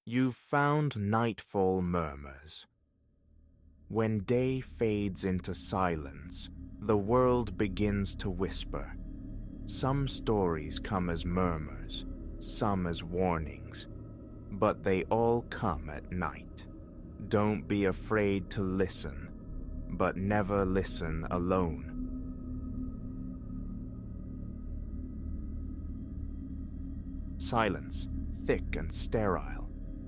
You've found nightfall murmurs. When day fades into silence, the world begins to whisper. Some stories come as murmurs, some as warnings, but they all come at night. Don't be afraid to listen, but never listen alone. Silence, thick and sterile,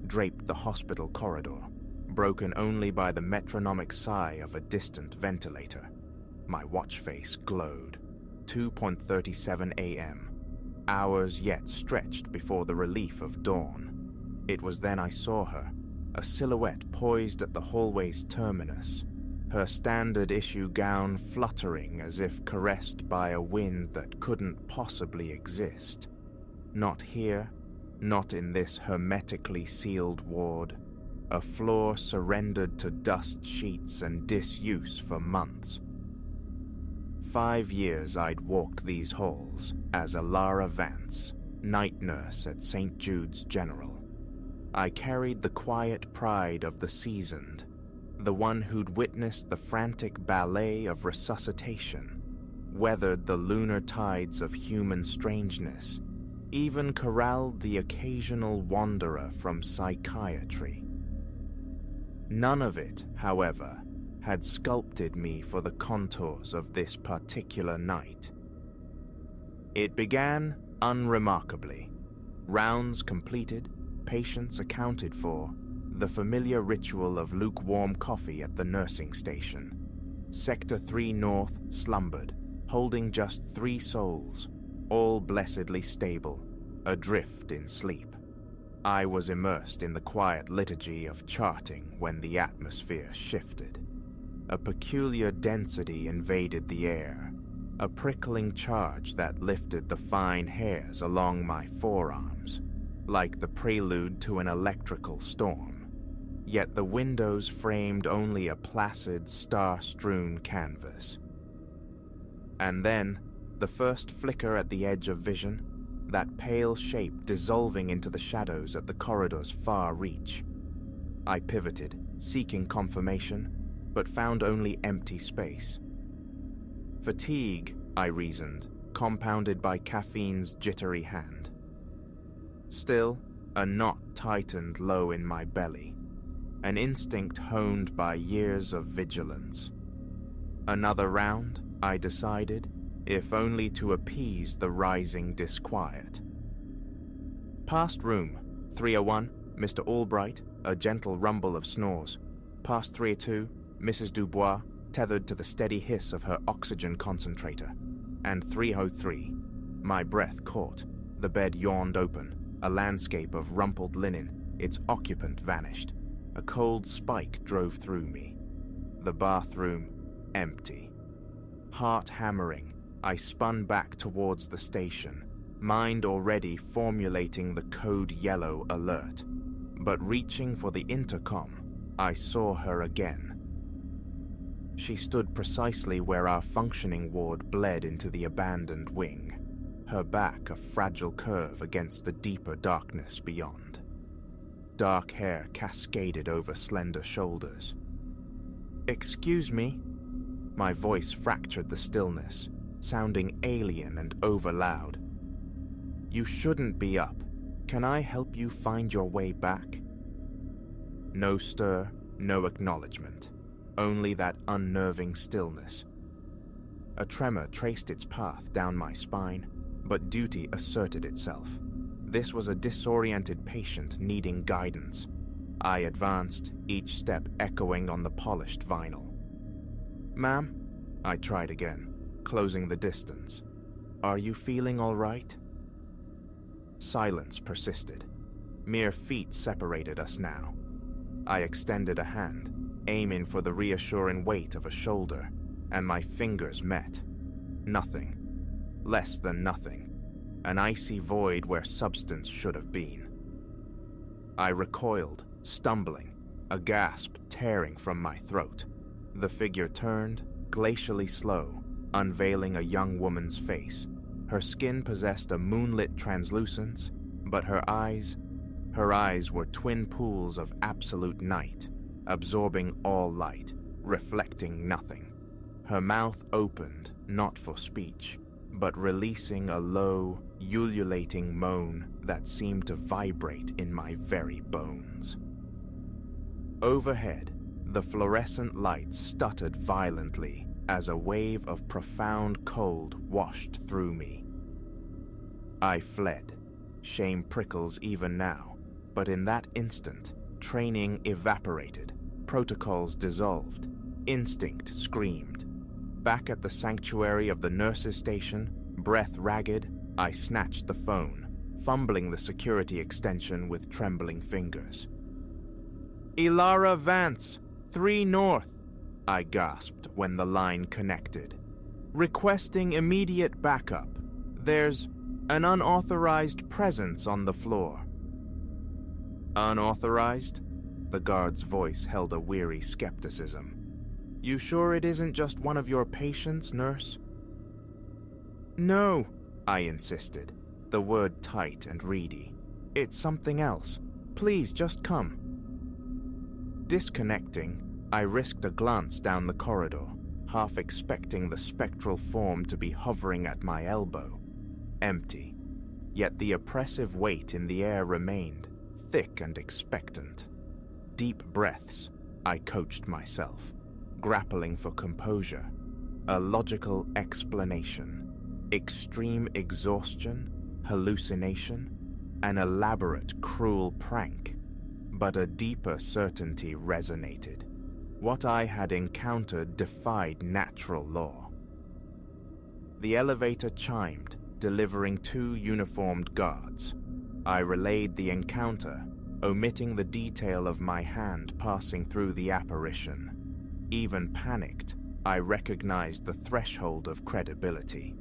draped the hospital corridor, broken only by the metronomic sigh of a distant ventilator. My watch face glowed. 2:37 a.m. Hours yet stretched before the relief of dawn. It was then I saw her, a silhouette poised at the hallway's terminus, her standard issue gown fluttering as if caressed by a wind that couldn't possibly exist. Not here, not in this hermetically sealed ward, a floor surrendered to dust sheets and disuse for months. 5 years I'd walked these halls as Alara Vance, night nurse at St. Jude's General. I carried the quiet pride of the seasoned, the one who'd witnessed the frantic ballet of resuscitation, weathered the lunar tides of human strangeness, even corralled the occasional wanderer from psychiatry. None of it, however, had sculpted me for the contours of this particular night. It began unremarkably. Rounds completed, patients accounted for, the familiar ritual of lukewarm coffee at the nursing station. Sector 3 North slumbered, holding just 3 souls, all blessedly stable, adrift in sleep. I was immersed in the quiet liturgy of charting when the atmosphere shifted. A peculiar density invaded the air, a prickling charge that lifted the fine hairs along my forearms, like the prelude to an electrical storm. Yet the windows framed only a placid, star-strewn canvas. And then, the first flicker at the edge of vision, that pale shape dissolving into the shadows at the corridor's far reach. I pivoted, seeking confirmation, but found only empty space. Fatigue, I reasoned, compounded by caffeine's jittery hand. Still, a knot tightened low in my belly, an instinct honed by years of vigilance. Another round, I decided, if only to appease the rising disquiet. Past room, 301, Mr. Albright, a gentle rumble of snores. Past 302, Mrs. Dubois, tethered to the steady hiss of her oxygen concentrator. And 303, my breath caught. The bed yawned open, a landscape of rumpled linen, its occupant vanished. A cold spike drove through me. The bathroom, empty. Heart hammering, I spun back towards the station, mind already formulating the code yellow alert. But reaching for the intercom, I saw her again. She stood precisely where our functioning ward bled into the abandoned wing, her back a fragile curve against the deeper darkness beyond. Dark hair cascaded over slender shoulders. "Excuse me?" My voice fractured the stillness, sounding alien and overloud. "You shouldn't be up. Can I help you find your way back?" No stir, no acknowledgement, only that unnerving stillness. A tremor traced its path down my spine, but duty asserted itself. This was a disoriented patient needing guidance. I advanced, each step echoing on the polished vinyl. "Ma'am?" I tried again, closing the distance. "Are you feeling all right?" Silence persisted. Mere feet separated us now. I extended a hand, aiming for the reassuring weight of a shoulder, and my fingers met. Nothing. Less than nothing. An icy void where substance should have been. I recoiled, stumbling, a gasp tearing from my throat. The figure turned, glacially slow, unveiling a young woman's face. Her skin possessed a moonlit translucence, but her eyes Her eyes were twin pools of absolute night, absorbing all light, reflecting nothing. Her mouth opened, not for speech, but releasing a low, ululating moan that seemed to vibrate in my very bones. Overhead, the fluorescent light stuttered violently as a wave of profound cold washed through me. I fled. Shame prickles even now, but in that instant, training evaporated, protocols dissolved, instinct screamed. Back at the sanctuary of the nurses' station, breath ragged, I snatched the phone, fumbling the security extension with trembling fingers. "Ilara Vance, 3 North," I gasped when the line connected. "Requesting immediate backup. There's an unauthorized presence on the floor." "Unauthorized?" The guard's voice held a weary skepticism. "You sure it isn't just one of your patients, nurse?" "No," I insisted, the word tight and reedy. "It's something else. Please, just come." Disconnecting, I risked a glance down the corridor, half expecting the spectral form to be hovering at my elbow. Empty. Yet the oppressive weight in the air remained, thick and expectant. Deep breaths, I coached myself, grappling for composure, a logical explanation, extreme exhaustion, hallucination, an elaborate, cruel prank. But a deeper certainty resonated. What I had encountered defied natural law. The elevator chimed, delivering 2 uniformed guards. I relayed the encounter, omitting the detail of my hand passing through the apparition. Even panicked, I recognized the threshold of credibility.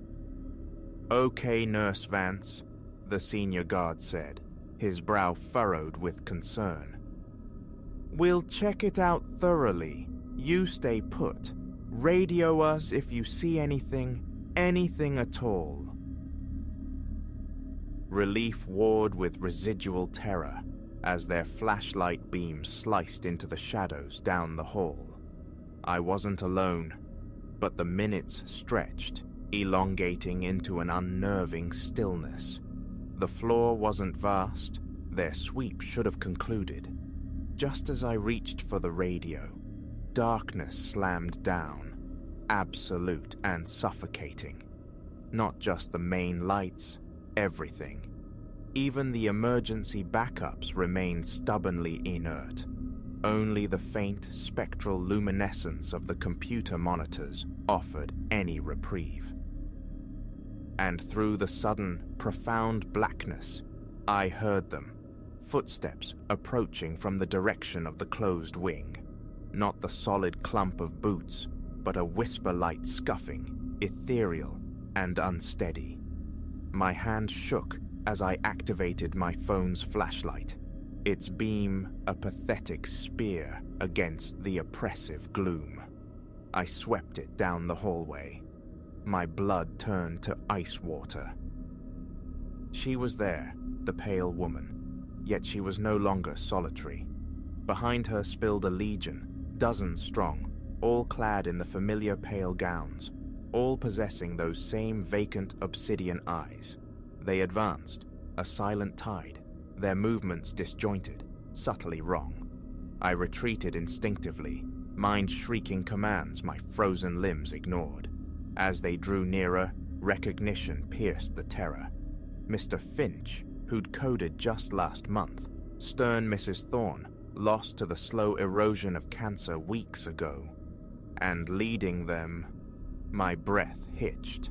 "Okay, Nurse Vance," the senior guard said, his brow furrowed with concern. "We'll check it out thoroughly. You stay put. Radio us if you see anything at all." Relief warred with residual terror as their flashlight beams sliced into the shadows down the hall. I wasn't alone, but the minutes stretched, elongating into an unnerving stillness. The floor wasn't vast, their sweep should have concluded. Just as I reached for the radio, darkness slammed down, absolute and suffocating. Not just the main lights, everything. Even the emergency backups remained stubbornly inert. Only the faint spectral luminescence of the computer monitors offered any reprieve. And through the sudden, profound blackness, I heard them, footsteps approaching from the direction of the closed wing. Not the solid clump of boots, but a whisper-like scuffing, ethereal and unsteady. My hand shook as I activated my phone's flashlight, its beam a pathetic spear against the oppressive gloom. I swept it down the hallway. My blood turned to ice water. She was there, the pale woman, yet she was no longer solitary. Behind her spilled a legion, dozens strong, all clad in the familiar pale gowns, all possessing those same vacant obsidian eyes. They advanced, a silent tide, their movements disjointed, subtly wrong. I retreated instinctively, mind shrieking commands my frozen limbs ignored. As they drew nearer, recognition pierced the terror. Mr. Finch, who'd coded just last month, stern Mrs. Thorne, lost to the slow erosion of cancer weeks ago. And leading them, my breath hitched.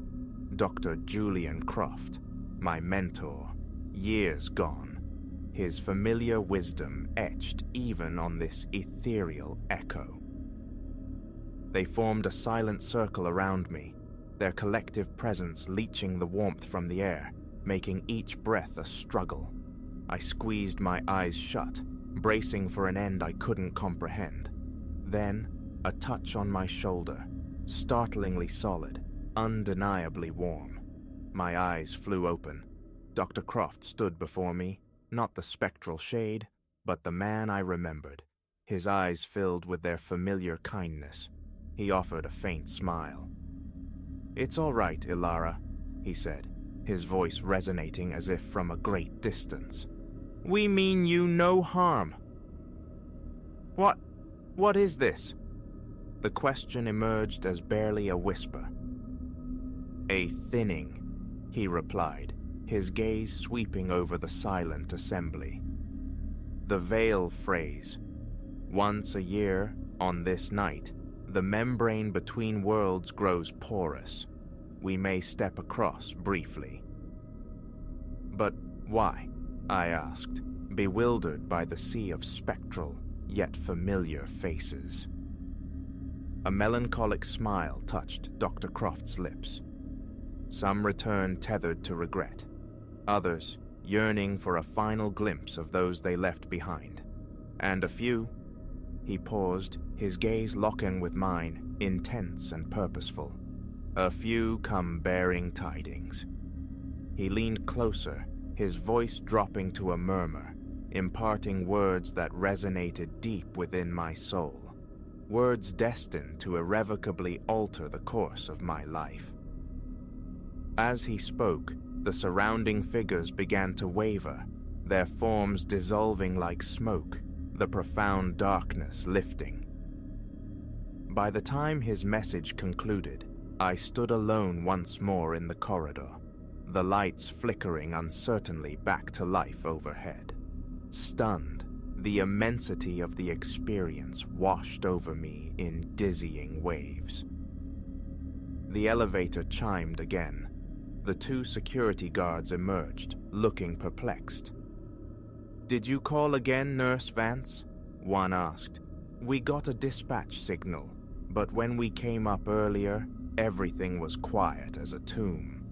Dr. Julian Croft, my mentor, years gone, his familiar wisdom etched even on this ethereal echo. They formed a silent circle around me, their collective presence leaching the warmth from the air, making each breath a struggle. I squeezed my eyes shut, bracing for an end I couldn't comprehend. Then, a touch on my shoulder, startlingly solid, undeniably warm. My eyes flew open. Dr. Croft stood before me, Not the spectral shade, but the man I remembered, his eyes filled with their familiar kindness. He offered a faint smile. "It's all right, Ilara," he said, his voice resonating as if from a great distance. "We mean you no harm." What is this?" The question emerged as barely a whisper. "A thinning," he replied, his gaze sweeping over the silent assembly. "The veil phrase. Once a year, on this night, the membrane between worlds grows porous. We may step across briefly." "But why?" I asked, bewildered by the sea of spectral, yet familiar faces. A melancholic smile touched Dr. Croft's lips. Some returned tethered to regret, others yearning for a final glimpse of those they left behind, and a few— He paused, his gaze locking with mine, intense and purposeful. "A few come bearing tidings." He leaned closer, his voice dropping to a murmur, imparting words that resonated deep within my soul, words destined to irrevocably alter the course of my life. As he spoke, the surrounding figures began to waver, their forms dissolving like smoke, the profound darkness lifting. By the time his message concluded, I stood alone once more in the corridor, the lights flickering uncertainly back to life overhead. Stunned, the immensity of the experience washed over me in dizzying waves. The elevator chimed again. The two security guards emerged, looking perplexed. "Did you call again, Nurse Vance?" one asked. "We got a dispatch signal, but when we came up earlier, everything was quiet as a tomb."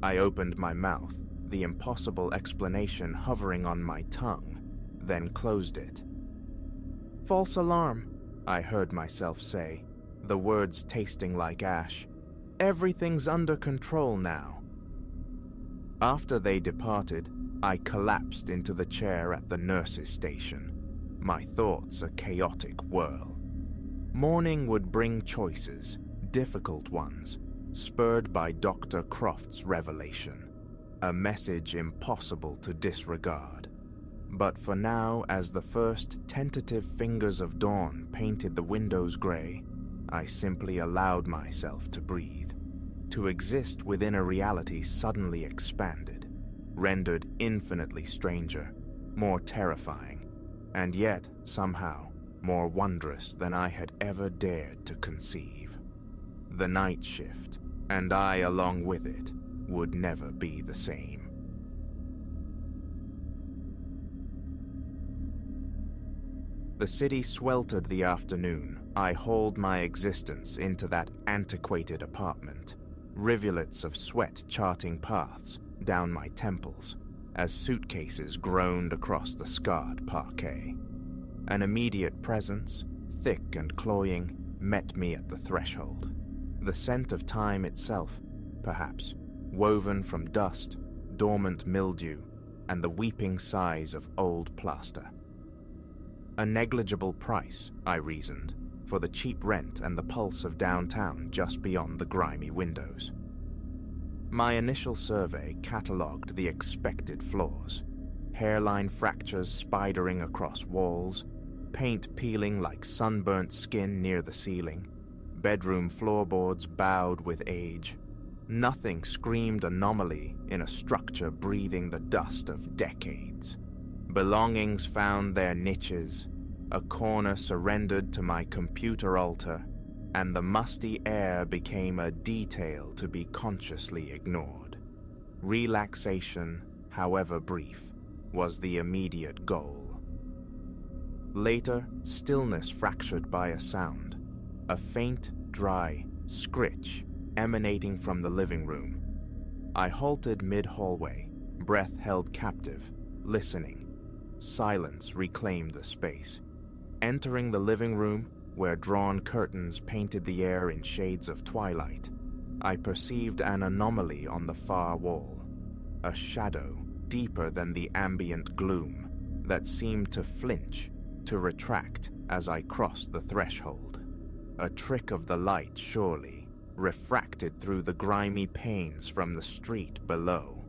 I opened my mouth, the impossible explanation hovering on my tongue, then closed it. "False alarm," I heard myself say, the words tasting like ash. "Everything's under control now." After they departed, I collapsed into the chair at the nurse's station, my thoughts a chaotic whirl. Morning would bring choices, difficult ones, spurred by Dr. Croft's revelation, a message impossible to disregard. But for now, as the first tentative fingers of dawn painted the windows gray, I simply allowed myself to breathe, to exist within a reality suddenly expanded, rendered infinitely stranger, more terrifying, and yet, somehow, more wondrous than I had ever dared to conceive. The night shift, and I along with it, would never be the same. The city sweltered the afternoon. I hauled my existence into that antiquated apartment, rivulets of sweat charting paths down my temples as suitcases groaned across the scarred parquet. An immediate presence, thick and cloying, met me at the threshold. The scent of time itself, perhaps, woven from dust, dormant mildew, and the weeping sighs of old plaster. A negligible price, I reasoned, for the cheap rent and the pulse of downtown just beyond the grimy windows. My initial survey catalogued the expected flaws: hairline fractures spidering across walls, paint peeling like sunburnt skin near the ceiling, bedroom floorboards bowed with age. Nothing screamed anomaly in a structure breathing the dust of decades. Belongings found their niches, a corner surrendered to my computer altar, and the musty air became a detail to be consciously ignored. Relaxation, however brief, was the immediate goal. Later, stillness fractured by a sound, a faint, dry scritch emanating from the living room. I halted mid-hallway, breath held captive, listening. Silence reclaimed the space. Entering the living room, where drawn curtains painted the air in shades of twilight, I perceived an anomaly on the far wall, a shadow deeper than the ambient gloom that seemed to flinch, to retract as I crossed the threshold. A trick of the light, surely, refracted through the grimy panes from the street below.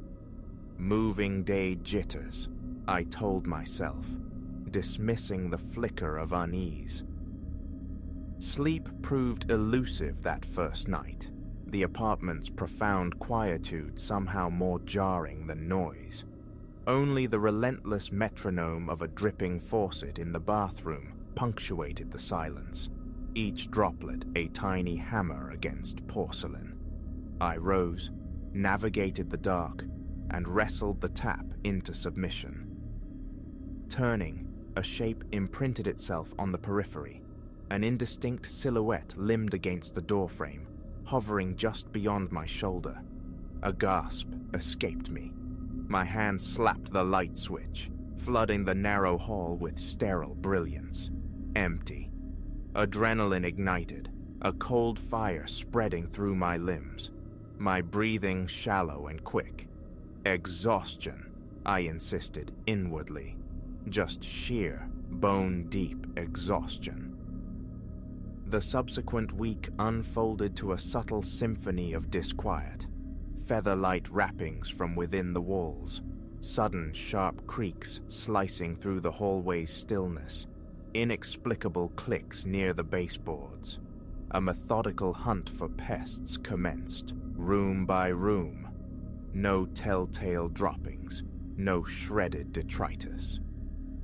Moving day jitters, I told myself, dismissing the flicker of unease. Sleep proved elusive that first night, the apartment's profound quietude somehow more jarring than noise. Only the relentless metronome of a dripping faucet in the bathroom punctuated the silence, each droplet a tiny hammer against porcelain. I rose, navigated the dark, and wrestled the tap into submission. Turning, a shape imprinted itself on the periphery, an indistinct silhouette limned against the doorframe, hovering just beyond my shoulder. A gasp escaped me. My hand slapped the light switch, flooding the narrow hall with sterile brilliance. Empty. Adrenaline ignited, a cold fire spreading through my limbs, my breathing shallow and quick. Exhaustion, I insisted inwardly. Just sheer, bone-deep exhaustion. The subsequent week unfolded to a subtle symphony of disquiet. Featherlight rappings from within the walls, sudden sharp creaks slicing through the hallway's stillness, inexplicable clicks near the baseboards. A methodical hunt for pests commenced, room by room. No telltale droppings, no shredded detritus.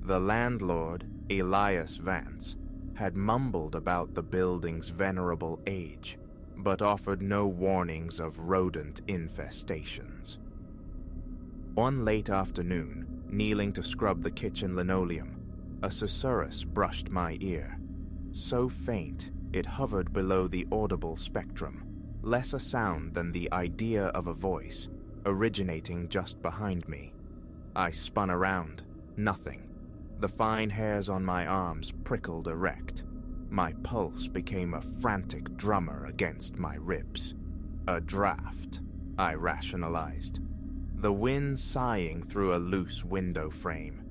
The landlord, Elias Vance, had mumbled about the building's venerable age, but offered no warnings of rodent infestations. One late afternoon, kneeling to scrub the kitchen linoleum, a susurrus brushed my ear. So faint, it hovered below the audible spectrum, less a sound than the idea of a voice, originating just behind me. I spun around. Nothing. The fine hairs on my arms prickled erect. My pulse became a frantic drummer against my ribs. A draft, I rationalized. The wind sighing through a loose window frame.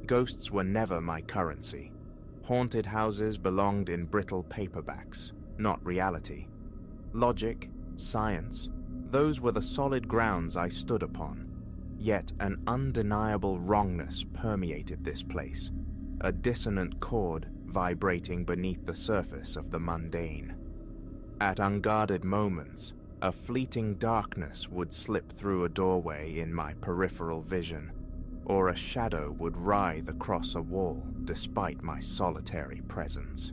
Ghosts were never my currency. Haunted houses belonged in brittle paperbacks, not reality. Logic, science, those were the solid grounds I stood upon. Yet an undeniable wrongness permeated this place, a dissonant chord vibrating beneath the surface of the mundane. At unguarded moments, a fleeting darkness would slip through a doorway in my peripheral vision, or a shadow would writhe across a wall despite my solitary presence.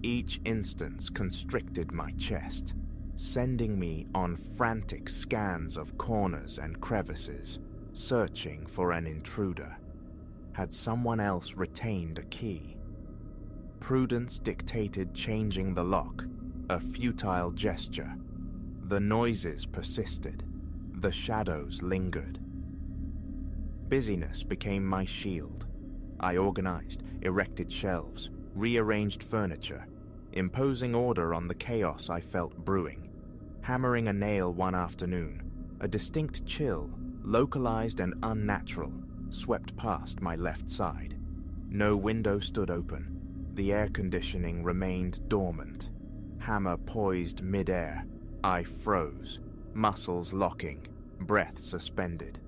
Each instance constricted my chest, sending me on frantic scans of corners and crevices, searching for an intruder. Had someone else retained a key? Prudence dictated changing the lock, a futile gesture. The noises persisted. The shadows lingered. Busyness became my shield. I organized, erected shelves, rearranged furniture, imposing order on the chaos I felt brewing. Hammering a nail one afternoon, a distinct chill, localized and unnatural, swept past my left side. No window stood open. The air conditioning remained dormant. Hammer poised mid-air. I froze, muscles locking, breath suspended.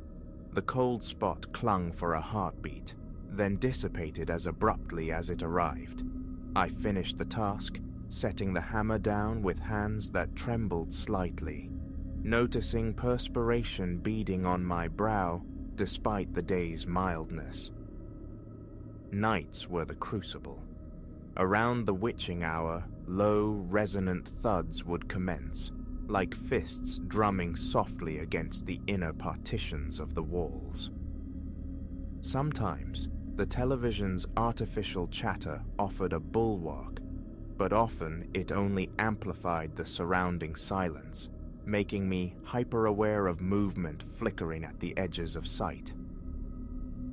The cold spot clung for a heartbeat, then dissipated as abruptly as it arrived. I finished the task, setting the hammer down with hands that trembled slightly, noticing perspiration beading on my brow despite the day's mildness. Nights were the crucible. Around the witching hour, low, resonant thuds would commence, like fists drumming softly against the inner partitions of the walls. Sometimes, the television's artificial chatter offered a bulwark, but often it only amplified the surrounding silence, making me hyper-aware of movement flickering at the edges of sight.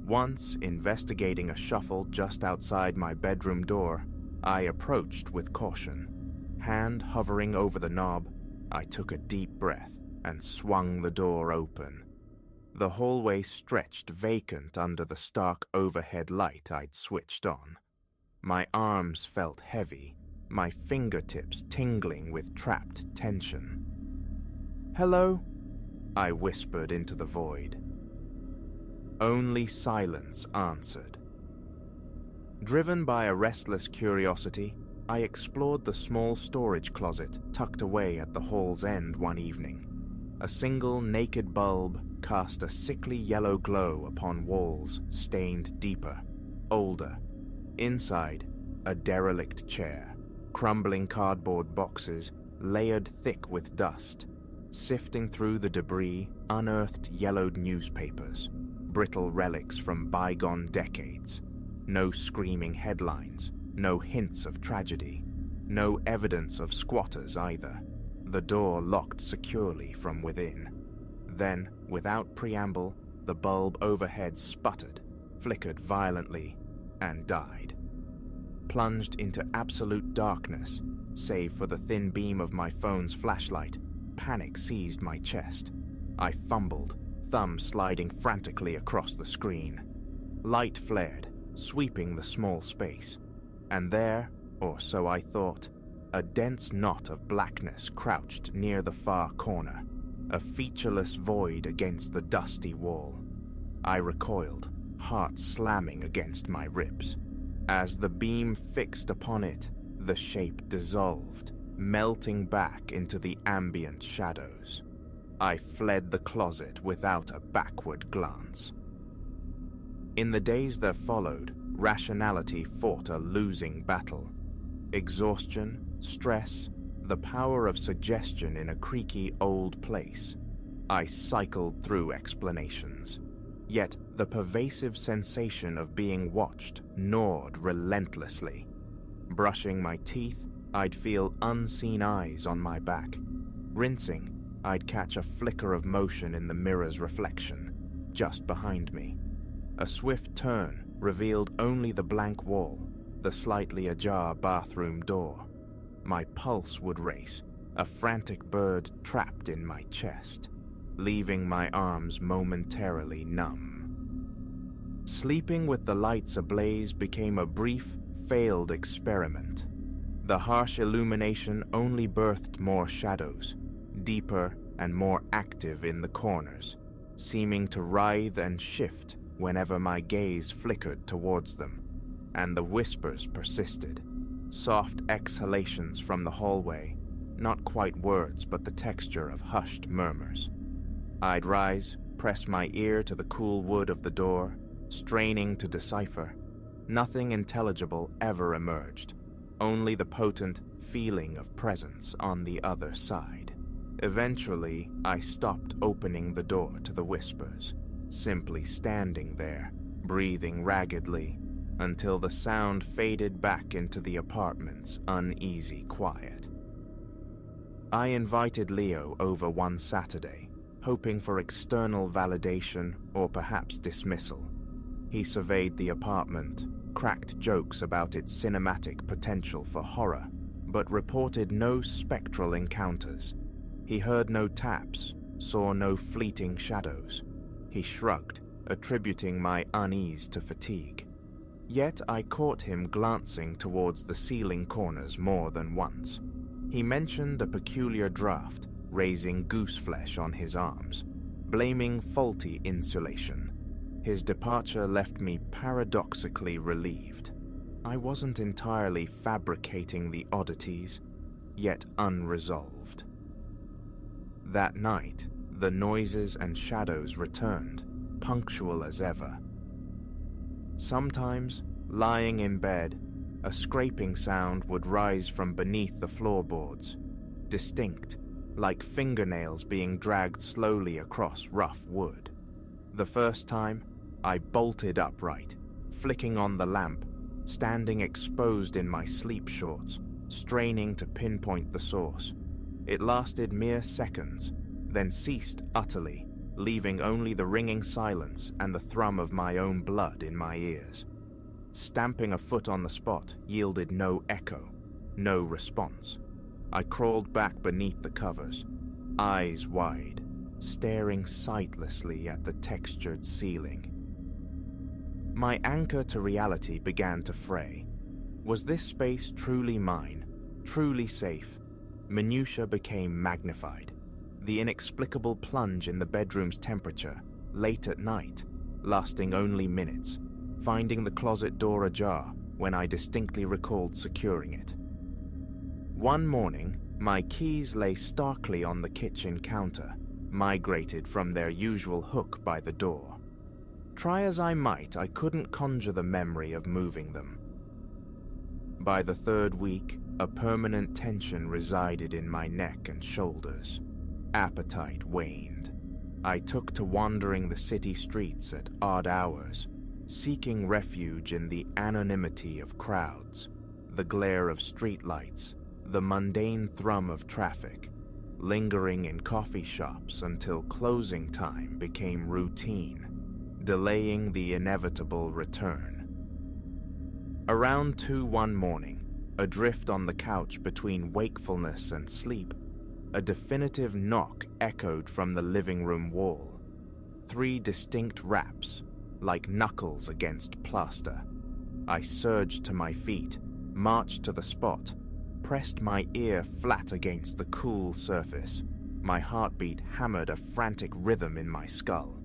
Once, investigating a shuffle just outside my bedroom door, I approached with caution. Hand hovering over the knob, I took a deep breath and swung the door open. The hallway stretched vacant under the stark overhead light I'd switched on. My arms felt heavy, my fingertips tingling with trapped tension. "Hello?" I whispered into the void. Only silence answered. Driven by a restless curiosity, I explored the small storage closet tucked away at the hall's end one evening. A single naked bulb cast a sickly yellow glow upon walls stained deeper, older. Inside, a derelict chair, crumbling cardboard boxes layered thick with dust. Sifting through the debris, unearthed yellowed newspapers, brittle relics from bygone decades. No screaming headlines, no hints of tragedy, no evidence of squatters either. The door locked securely from within. Then, without preamble, the bulb overhead sputtered, flickered violently, and died. Plunged into absolute darkness, save for the thin beam of my phone's flashlight, panic seized my chest. I fumbled, thumb sliding frantically across the screen. Light flared, sweeping the small space. And there, or so I thought, a dense knot of blackness crouched near the far corner, a featureless void against the dusty wall. I recoiled, heart slamming against my ribs. As the beam fixed upon it, the shape dissolved, melting back into the ambient shadows. I fled the closet without a backward glance. In the days that followed, rationality fought a losing battle. Exhaustion, stress, the power of suggestion in a creaky old place. I cycled through explanations. Yet the pervasive sensation of being watched gnawed relentlessly. Brushing my teeth, I'd feel unseen eyes on my back. Rinsing, I'd catch a flicker of motion in the mirror's reflection, just behind me. A swift turn revealed only the blank wall, the slightly ajar bathroom door. My pulse would race, a frantic bird trapped in my chest, leaving my arms momentarily numb. Sleeping with the lights ablaze became a brief, failed experiment. The harsh illumination only birthed more shadows, deeper and more active in the corners, seeming to writhe and shift whenever my gaze flickered towards them. And the whispers persisted, soft exhalations from the hallway, not quite words but the texture of hushed murmurs. I'd rise, press my ear to the cool wood of the door, straining to decipher. Nothing intelligible ever emerged, only the potent feeling of presence on the other side. Eventually, I stopped opening the door to the whispers, simply standing there, breathing raggedly, until the sound faded back into the apartment's uneasy quiet. I invited Leo over one Saturday, hoping for external validation or perhaps dismissal. He surveyed the apartment, cracked jokes about its cinematic potential for horror, but reported no spectral encounters. He heard no taps, saw no fleeting shadows. He shrugged, attributing my unease to fatigue. Yet I caught him glancing towards the ceiling corners more than once. He mentioned a peculiar draft, raising goose flesh on his arms, blaming faulty insulation. His departure left me paradoxically relieved. I wasn't entirely fabricating the oddities, yet unresolved. That night, the noises and shadows returned, punctual as ever. Sometimes, lying in bed, a scraping sound would rise from beneath the floorboards, distinct, like fingernails being dragged slowly across rough wood. The first time, I bolted upright, flicking on the lamp, standing exposed in my sleep shorts, straining to pinpoint the source. It lasted mere seconds, then ceased utterly, leaving only the ringing silence and the thrum of my own blood in my ears. Stamping a foot on the spot yielded no echo, no response. I crawled back beneath the covers, eyes wide, staring sightlessly at the textured ceiling. My anchor to reality began to fray. Was this space truly mine, truly safe? Minutiae became magnified. The inexplicable plunge in the bedroom's temperature, late at night, lasting only minutes, finding the closet door ajar when I distinctly recalled securing it. One morning, my keys lay starkly on the kitchen counter, migrated from their usual hook by the door. Try as I might, I couldn't conjure the memory of moving them. By the third week, a permanent tension resided in my neck and shoulders. Appetite waned. I took to wandering the city streets at odd hours, seeking refuge in the anonymity of crowds, the glare of streetlights, the mundane thrum of traffic, lingering in coffee shops until closing time became routine, delaying the inevitable return. Around 2 one morning, adrift on the couch between wakefulness and sleep, a definitive knock echoed from the living room wall. 3 distinct raps, like knuckles against plaster. I surged to my feet, marched to the spot, pressed my ear flat against the cool surface. My heartbeat hammered a frantic rhythm in my skull.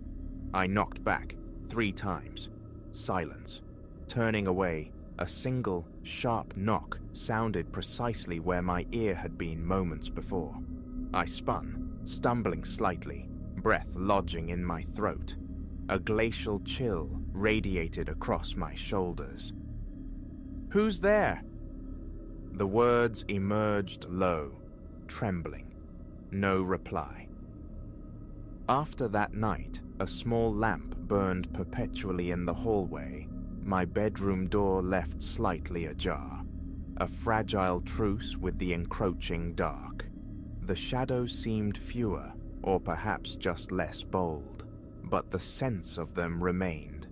I knocked back 3 times. Silence. Turning away, a single, sharp knock sounded precisely where my ear had been moments before. I spun, stumbling slightly, breath lodging in my throat. A glacial chill radiated across my shoulders. "Who's there?" The words emerged low, trembling. No reply. After that night, a small lamp burned perpetually in the hallway. My bedroom door left slightly ajar, a fragile truce with the encroaching dark. The shadows seemed fewer, or perhaps just less bold, but the sense of them remained.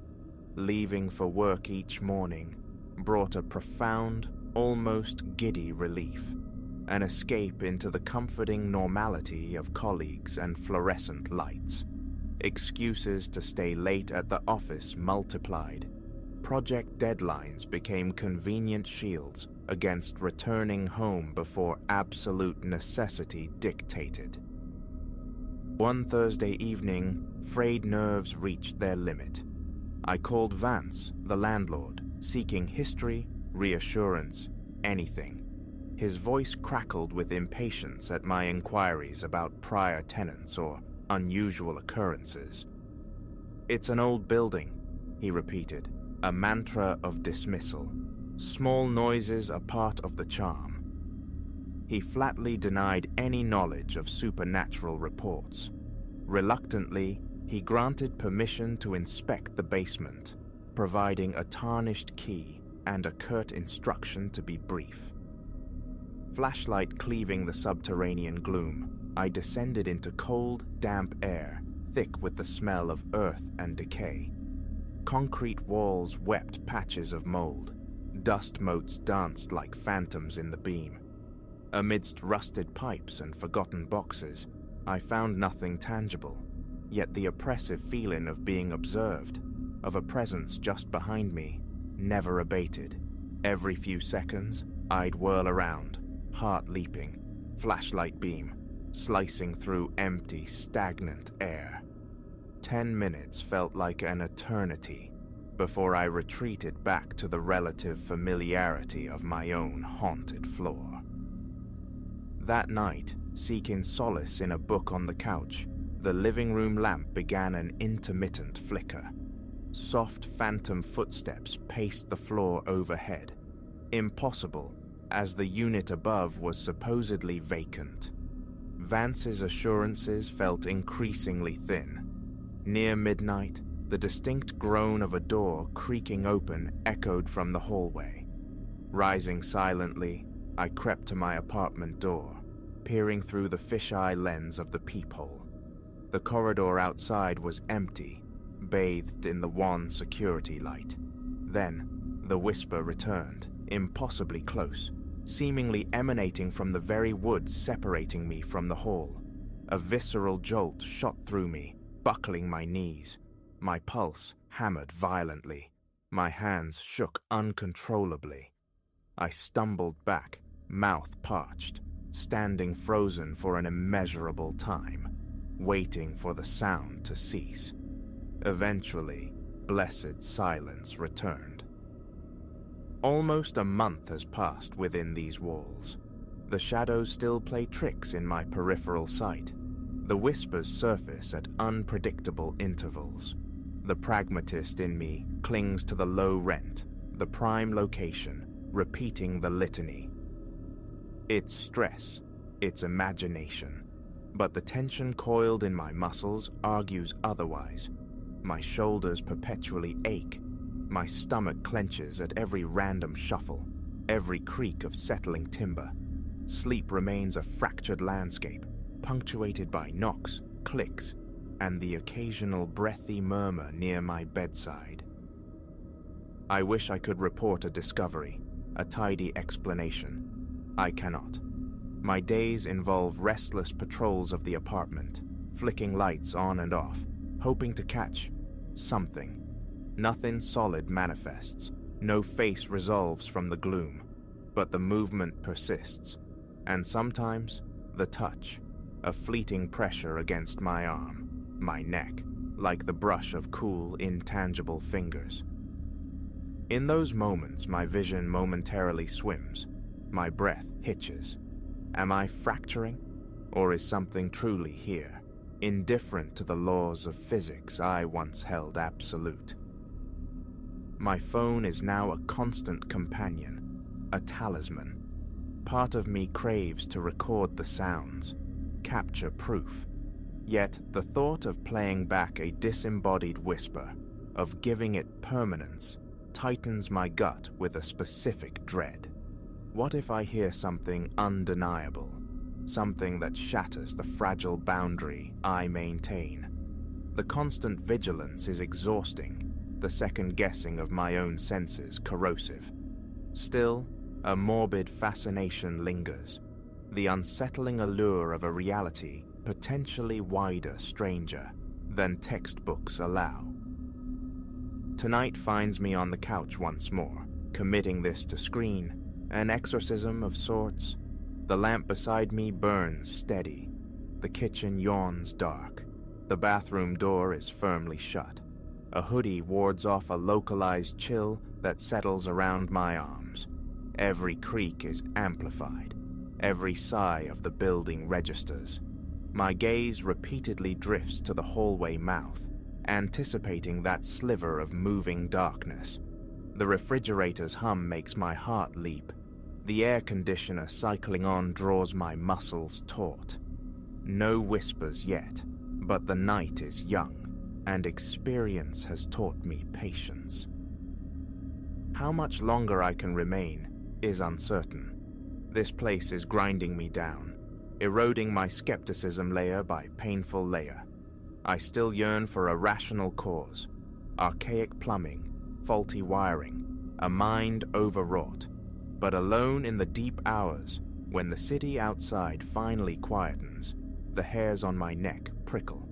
Leaving for work each morning brought a profound, almost giddy relief, an escape into the comforting normality of colleagues and fluorescent lights. Excuses to stay late at the office multiplied. Project deadlines became convenient shields against returning home before absolute necessity dictated. One Thursday evening, frayed nerves reached their limit. I called Vance, the landlord, seeking history, reassurance, anything. His voice crackled with impatience at my inquiries about prior tenants or unusual occurrences. "It's an old building," he repeated, a mantra of dismissal. "Small noises are part of the charm." He flatly denied any knowledge of supernatural reports. Reluctantly, he granted permission to inspect the basement, providing a tarnished key and a curt instruction to be brief. Flashlight cleaving the subterranean gloom, I descended into cold, damp air, thick with the smell of earth and decay. Concrete walls wept patches of mold. Dust motes danced like phantoms in the beam. Amidst rusted pipes and forgotten boxes, I found nothing tangible, yet the oppressive feeling of being observed, of a presence just behind me, never abated. Every few seconds, I'd whirl around, heart leaping, flashlight beam, slicing through empty, stagnant air. 10 minutes felt like an eternity before I retreated back to the relative familiarity of my own haunted floor. That night, seeking solace in a book on the couch, the living room lamp began an intermittent flicker. Soft phantom footsteps paced the floor overhead. Impossible, as the unit above was supposedly vacant. Vance's assurances felt increasingly thin. Near midnight, the distinct groan of a door creaking open echoed from the hallway. Rising silently, I crept to my apartment door, peering through the fisheye lens of the peephole. The corridor outside was empty, bathed in the wan security light. Then, the whisper returned, impossibly close, seemingly emanating from the very woods separating me from the hall. A visceral jolt shot through me, buckling my knees. My pulse hammered violently. My hands shook uncontrollably. I stumbled back, mouth parched, standing frozen for an immeasurable time, waiting for the sound to cease. Eventually, blessed silence returned. Almost a month has passed within these walls. The shadows still play tricks in my peripheral sight. The whispers surface at unpredictable intervals. The pragmatist in me clings to the low rent, the prime location, repeating the litany. It's stress, it's imagination, but the tension coiled in my muscles argues otherwise. My shoulders perpetually ache. My stomach clenches at every random shuffle, every creak of settling timber. Sleep remains a fractured landscape, punctuated by knocks, clicks, and the occasional breathy murmur near my bedside. I wish I could report a discovery, a tidy explanation. I cannot. My days involve restless patrols of the apartment, flicking lights on and off, hoping to catch something. Nothing solid manifests, no face resolves from the gloom, but the movement persists, and sometimes the touch, a fleeting pressure against my arm, my neck, like the brush of cool, intangible fingers. In those moments, my vision momentarily swims, my breath hitches. Am I fracturing, or is something truly here, indifferent to the laws of physics I once held absolute? My phone is now a constant companion, a talisman. Part of me craves to record the sounds, capture proof. Yet the thought of playing back a disembodied whisper, of giving it permanence, tightens my gut with a specific dread. What if I hear something undeniable, something that shatters the fragile boundary I maintain? The constant vigilance is exhausting, the second guessing of my own senses corrosive. Still, a morbid fascination lingers, the unsettling allure of a reality potentially wider, stranger than textbooks allow. Tonight finds me on the couch once more, committing this to screen, an exorcism of sorts. The lamp beside me burns steady. The kitchen yawns dark. The bathroom door is firmly shut. A hoodie wards off a localized chill that settles around my arms. Every creak is amplified. Every sigh of the building registers. My gaze repeatedly drifts to the hallway mouth, anticipating that sliver of moving darkness. The refrigerator's hum makes my heart leap. The air conditioner cycling on draws my muscles taut. No whispers yet, but the night is young, and experience has taught me patience. How much longer I can remain is uncertain. This place is grinding me down, eroding my skepticism layer by painful layer. I still yearn for a rational cause, archaic plumbing, faulty wiring, a mind overwrought. But alone in the deep hours, when the city outside finally quietens, the hairs on my neck prickle.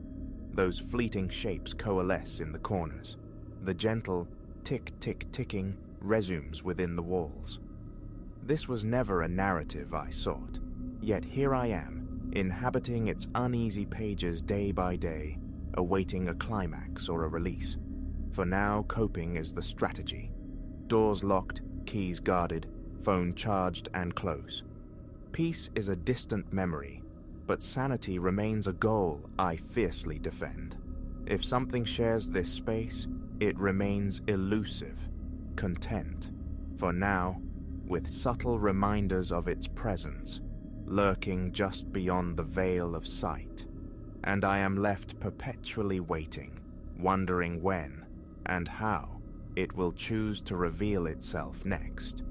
Those fleeting shapes coalesce in the corners. The gentle tick-tick-ticking resumes within the walls. This was never a narrative I sought, yet here I am, inhabiting its uneasy pages day by day, awaiting a climax or a release. For now, coping is the strategy. Doors locked, keys guarded, phone charged and close. Peace is a distant memory, but sanity remains a goal I fiercely defend. If something shares this space, it remains elusive, content, for now, with subtle reminders of its presence, lurking just beyond the veil of sight. And I am left perpetually waiting, wondering when and how it will choose to reveal itself next.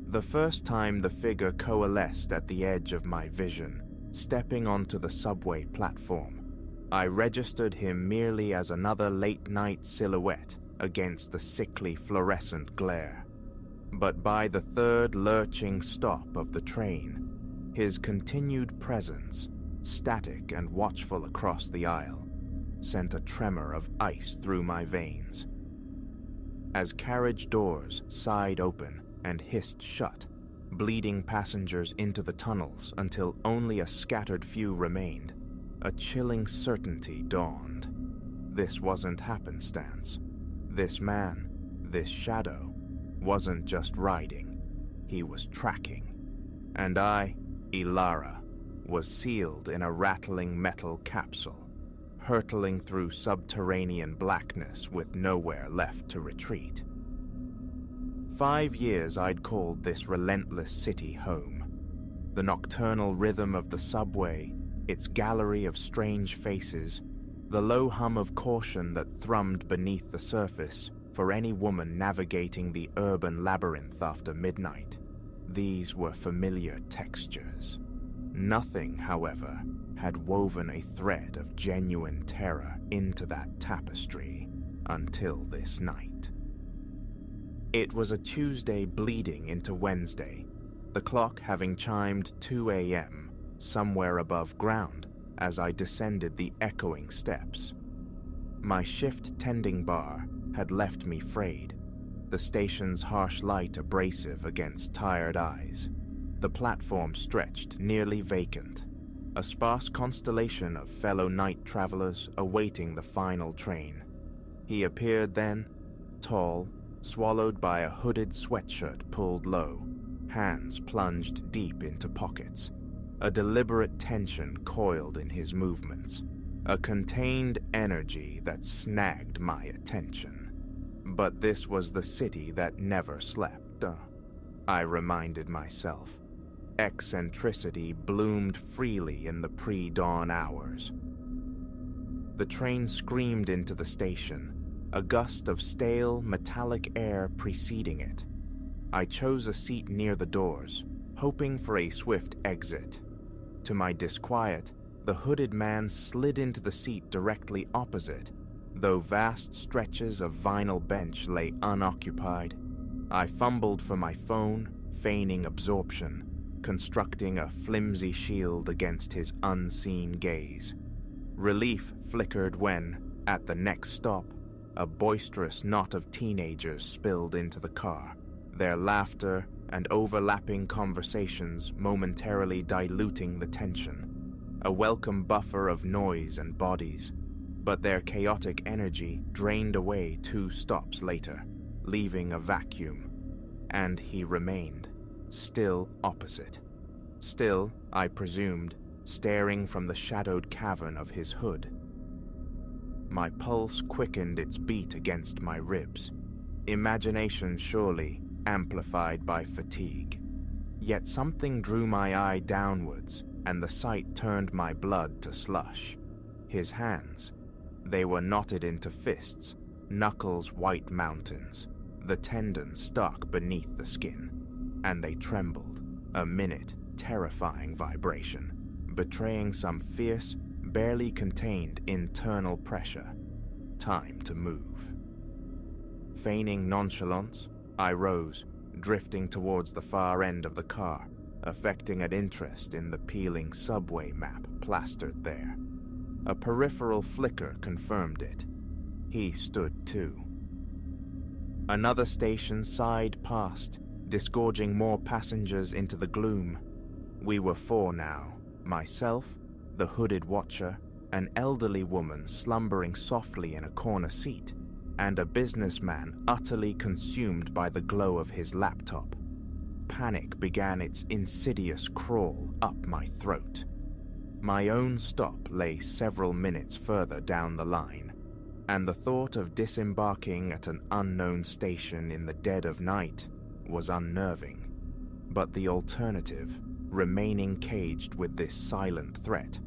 The first time the figure coalesced at the edge of my vision, stepping onto the subway platform, I registered him merely as another late-night silhouette against the sickly fluorescent glare. But by the third lurching stop of the train, his continued presence, static and watchful across the aisle, sent a tremor of ice through my veins. As carriage doors sighed open and hissed shut, bleeding passengers into the tunnels until only a scattered few remained, a chilling certainty dawned. This wasn't happenstance. This man, this shadow, wasn't just riding, he was tracking. And I, Ilara, was sealed in a rattling metal capsule, hurtling through subterranean blackness with nowhere left to retreat. 5 years I'd called this relentless city home. The nocturnal rhythm of the subway, its gallery of strange faces, the low hum of caution that thrummed beneath the surface for any woman navigating the urban labyrinth after midnight. These were familiar textures. Nothing, however, had woven a thread of genuine terror into that tapestry until this night. It was a Tuesday bleeding into Wednesday, the clock having chimed 2 a.m. somewhere above ground as I descended the echoing steps. My shift tending bar had left me frayed, the station's harsh light abrasive against tired eyes. The platform stretched nearly vacant, a sparse constellation of fellow night travelers awaiting the final train. He appeared then, tall, swallowed by a hooded sweatshirt pulled low, hands plunged deep into pockets. A deliberate tension coiled in his movements, a contained energy that snagged my attention. But this was the city that never slept, I reminded myself. Eccentricity bloomed freely in the pre-dawn hours. The train screamed into the station, a gust of stale, metallic air preceding it. I chose a seat near the doors, hoping for a swift exit. To my disquiet, the hooded man slid into the seat directly opposite, though vast stretches of vinyl bench lay unoccupied. I fumbled for my phone, feigning absorption, constructing a flimsy shield against his unseen gaze. Relief flickered when, at the next stop, a boisterous knot of teenagers spilled into the car, their laughter and overlapping conversations momentarily diluting the tension. A welcome buffer of noise and bodies, but their chaotic energy drained away 2 stops later, leaving a vacuum. And he remained, still opposite. Still, I presumed, staring from the shadowed cavern of his hood. My pulse quickened its beat against my ribs. Imagination surely, amplified by fatigue. Yet something drew my eye downwards, and the sight turned my blood to slush. His hands, they were knotted into fists, knuckles white mountains, the tendons stuck beneath the skin, and they trembled, a minute, terrifying vibration, betraying some fierce, barely contained internal pressure. Time to move. Feigning nonchalance, I rose, drifting towards the far end of the car, affecting an interest in the peeling subway map plastered there. A peripheral flicker confirmed it. He stood too. Another station sighed past, disgorging more passengers into the gloom. We were 4 now, myself, the hooded watcher, an elderly woman slumbering softly in a corner seat, and a businessman utterly consumed by the glow of his laptop. Panic began its insidious crawl up my throat. My own stop lay several minutes further down the line, and the thought of disembarking at an unknown station in the dead of night was unnerving. But the alternative, remaining caged with this silent threat,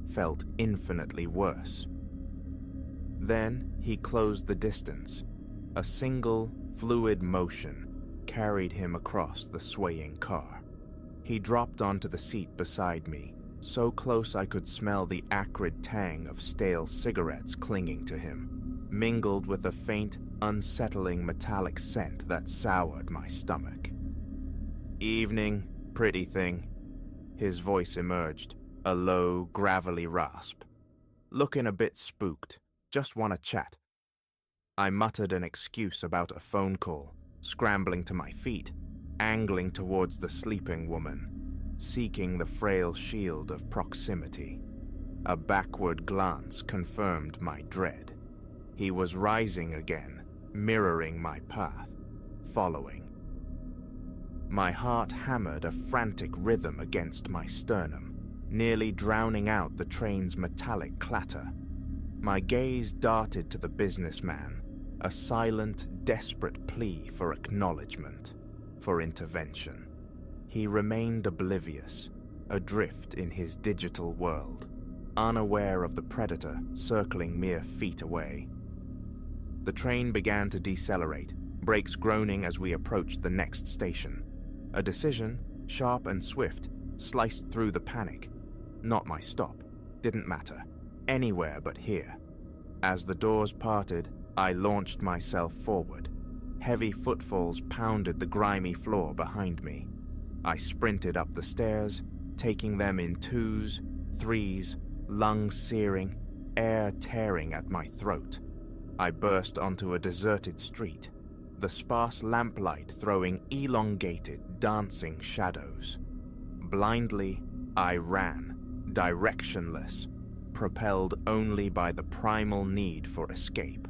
felt infinitely worse. Then he closed the distance. A single, fluid motion carried him across the swaying car. He dropped onto the seat beside me, so close I could smell the acrid tang of stale cigarettes clinging to him. mingled with a faint, unsettling metallic scent that soured my stomach. "Evening, pretty thing." His voice emerged, a low, gravelly rasp. "Looking a bit spooked. Just want to chat." I muttered an excuse about a phone call, scrambling to my feet, angling towards the sleeping woman, seeking the frail shield of proximity. A backward glance confirmed my dread. He was rising again, mirroring my path, following. My heart hammered a frantic rhythm against my sternum, nearly drowning out the train's metallic clatter. My gaze darted to the businessman, a silent, desperate plea for acknowledgement, for intervention. He remained oblivious, adrift in his digital world, unaware of the predator circling mere feet away. The train began to decelerate, brakes groaning as we approached the next station. A decision, sharp and swift, sliced through the panic. Not my stop. Didn't matter. Anywhere but here. As the doors parted, I launched myself forward. Heavy footfalls pounded the grimy floor behind me. I sprinted up the stairs, taking them in twos, threes, lungs searing, air tearing at my throat. I burst onto a deserted street, the sparse lamplight throwing elongated, dancing shadows. Blindly, I ran, directionless, propelled only by the primal need for escape.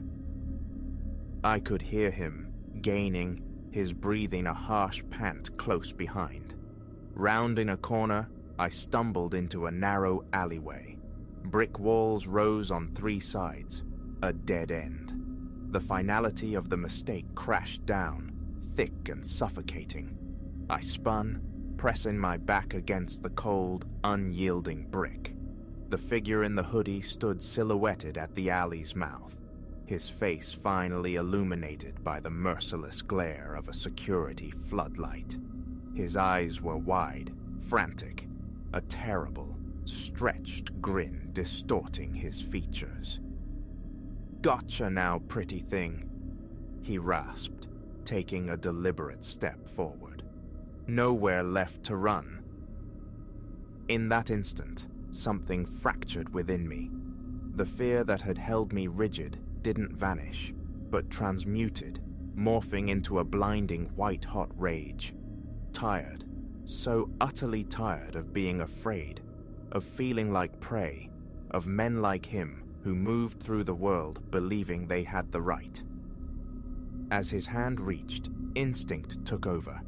I could hear him, gaining, his breathing a harsh pant close behind. Rounding a corner, I stumbled into a narrow alleyway. Brick walls rose on three sides, a dead end. The finality of the mistake crashed down, thick and suffocating. I spun, pressing my back against the cold, unyielding brick. The figure in the hoodie stood silhouetted at the alley's mouth, his face finally illuminated by the merciless glare of a security floodlight. His eyes were wide, frantic, a terrible, stretched grin distorting his features. "Gotcha now, pretty thing," he rasped, taking a deliberate step forward. "Nowhere left to run." In that instant, something fractured within me. The fear that had held me rigid didn't vanish, but transmuted, morphing into a blinding white-hot rage. Tired, so utterly tired of being afraid, of feeling like prey, of men like him who moved through the world believing they had the right. As his hand reached, instinct took over.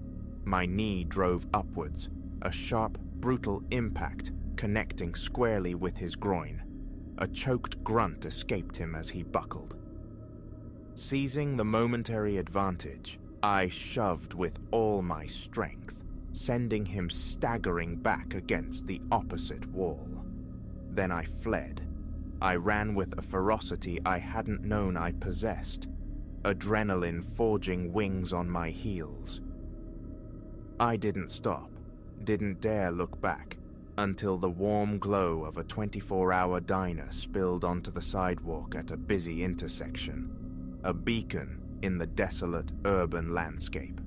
My knee drove upwards, a sharp, brutal impact connecting squarely with his groin. A choked grunt escaped him as he buckled. Seizing the momentary advantage, I shoved with all my strength, sending him staggering back against the opposite wall. Then I fled. I ran with a ferocity I hadn't known I possessed, adrenaline forging wings on my heels. I didn't stop, didn't dare look back, until the warm glow of a 24-hour diner spilled onto the sidewalk at a busy intersection, a beacon in the desolate urban landscape.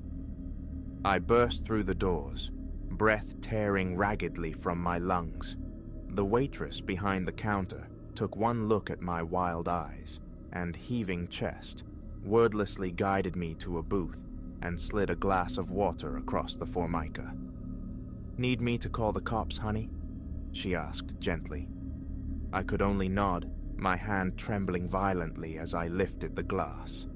I burst through the doors, breath tearing raggedly from my lungs. The waitress behind the counter took one look at my wild eyes and heaving chest, wordlessly guided me to a booth and slid a glass of water across the formica. "Need me to call the cops, honey?" she asked gently. I could only nod, my hand trembling violently as I lifted the glass.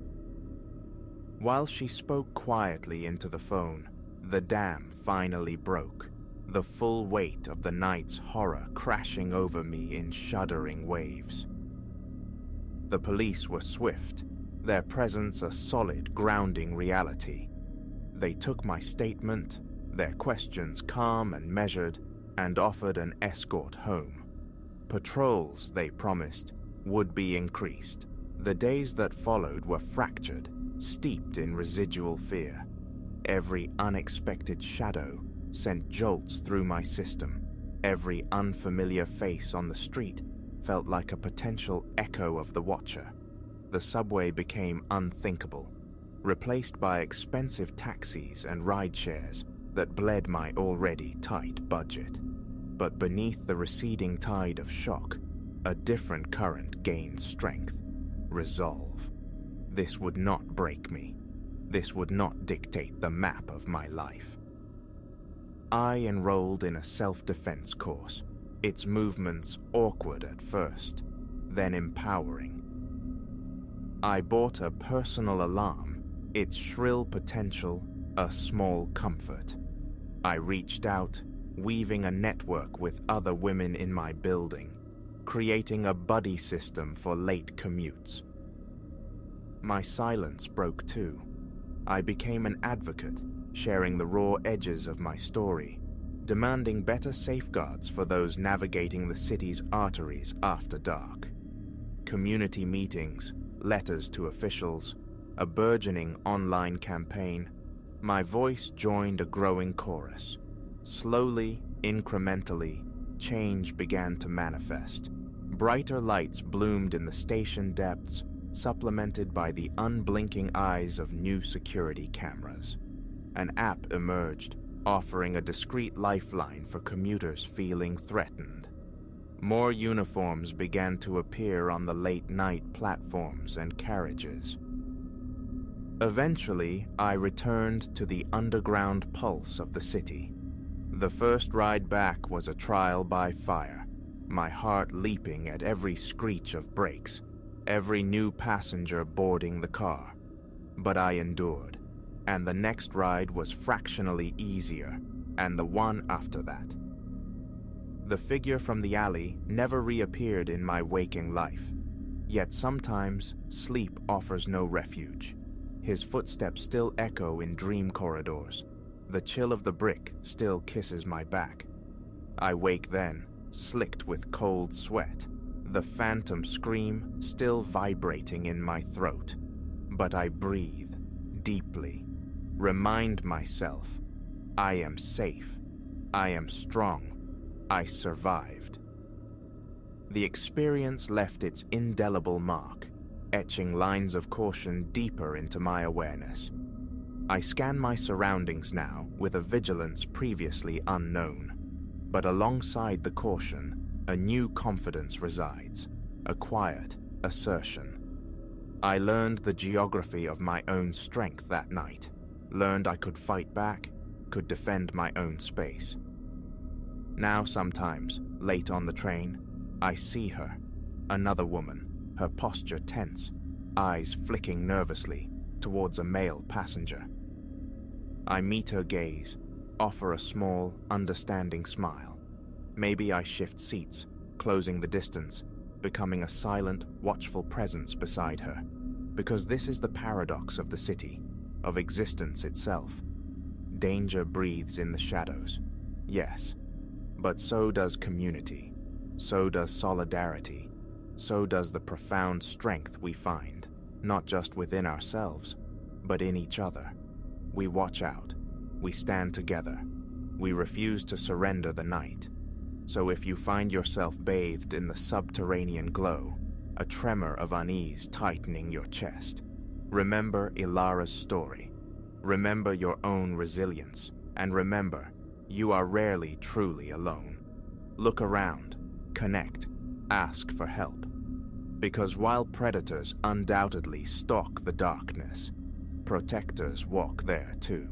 While she spoke quietly into the phone, the dam finally broke, the full weight of the night's horror crashing over me in shuddering waves. The police were swift, their presence a solid, grounding reality. They took my statement, their questions calm and measured, and offered an escort home. Patrols, they promised, would be increased. The days that followed were fractured, steeped in residual fear. Every unexpected shadow sent jolts through my system. Every unfamiliar face on the street felt like a potential echo of the Watcher. The subway became unthinkable, replaced by expensive taxis and ride-shares that bled my already tight budget. But beneath the receding tide of shock, a different current gained strength, resolve. This would not break me. This would not dictate the map of my life. I enrolled in a self-defense course, its movements awkward at first, then empowering. I bought a personal alarm, its shrill potential a small comfort. I reached out, weaving a network with other women in my building, creating a buddy system for late commutes. My silence broke too. I became an advocate, sharing the raw edges of my story, demanding better safeguards for those navigating the city's arteries after dark. Community meetings, letters to officials, a burgeoning online campaign, my voice joined a growing chorus. Slowly, incrementally, change began to manifest. Brighter lights bloomed in the station depths, supplemented by the unblinking eyes of new security cameras. An app emerged, offering a discreet lifeline for commuters feeling threatened. More uniforms began to appear on the late-night platforms and carriages. Eventually, I returned to the underground pulse of the city. The first ride back was a trial by fire, my heart leaping at every screech of brakes, every new passenger boarding the car. But I endured, and the next ride was fractionally easier, and the one after that. The figure from the alley never reappeared in my waking life, yet sometimes sleep offers no refuge. His footsteps still echo in dream corridors. The chill of the brick still kisses my back. I wake then, slicked with cold sweat, the phantom scream still vibrating in my throat. But I breathe deeply, remind myself, I am safe, I am strong, I survived. The experience left its indelible mark, etching lines of caution deeper into my awareness. I scan my surroundings now with a vigilance previously unknown, but alongside the caution, a new confidence resides, a quiet assertion. I learned the geography of my own strength that night, learned I could fight back, could defend my own space. Now sometimes, late on the train, I see her, another woman, her posture tense, eyes flicking nervously towards a male passenger. I meet her gaze, offer a small, understanding smile. Maybe I shift seats, closing the distance, becoming a silent, watchful presence beside her. Because this is the paradox of the city, of existence itself. Danger breathes in the shadows, yes, but so does community, so does solidarity, so does the profound strength we find, not just within ourselves, but in each other. We watch out, we stand together, we refuse to surrender the night. So if you find yourself bathed in the subterranean glow, a tremor of unease tightening your chest, remember Ilara's story, remember your own resilience, and remember, you are rarely truly alone. Look around, connect, ask for help. Because while predators undoubtedly stalk the darkness, protectors walk there too.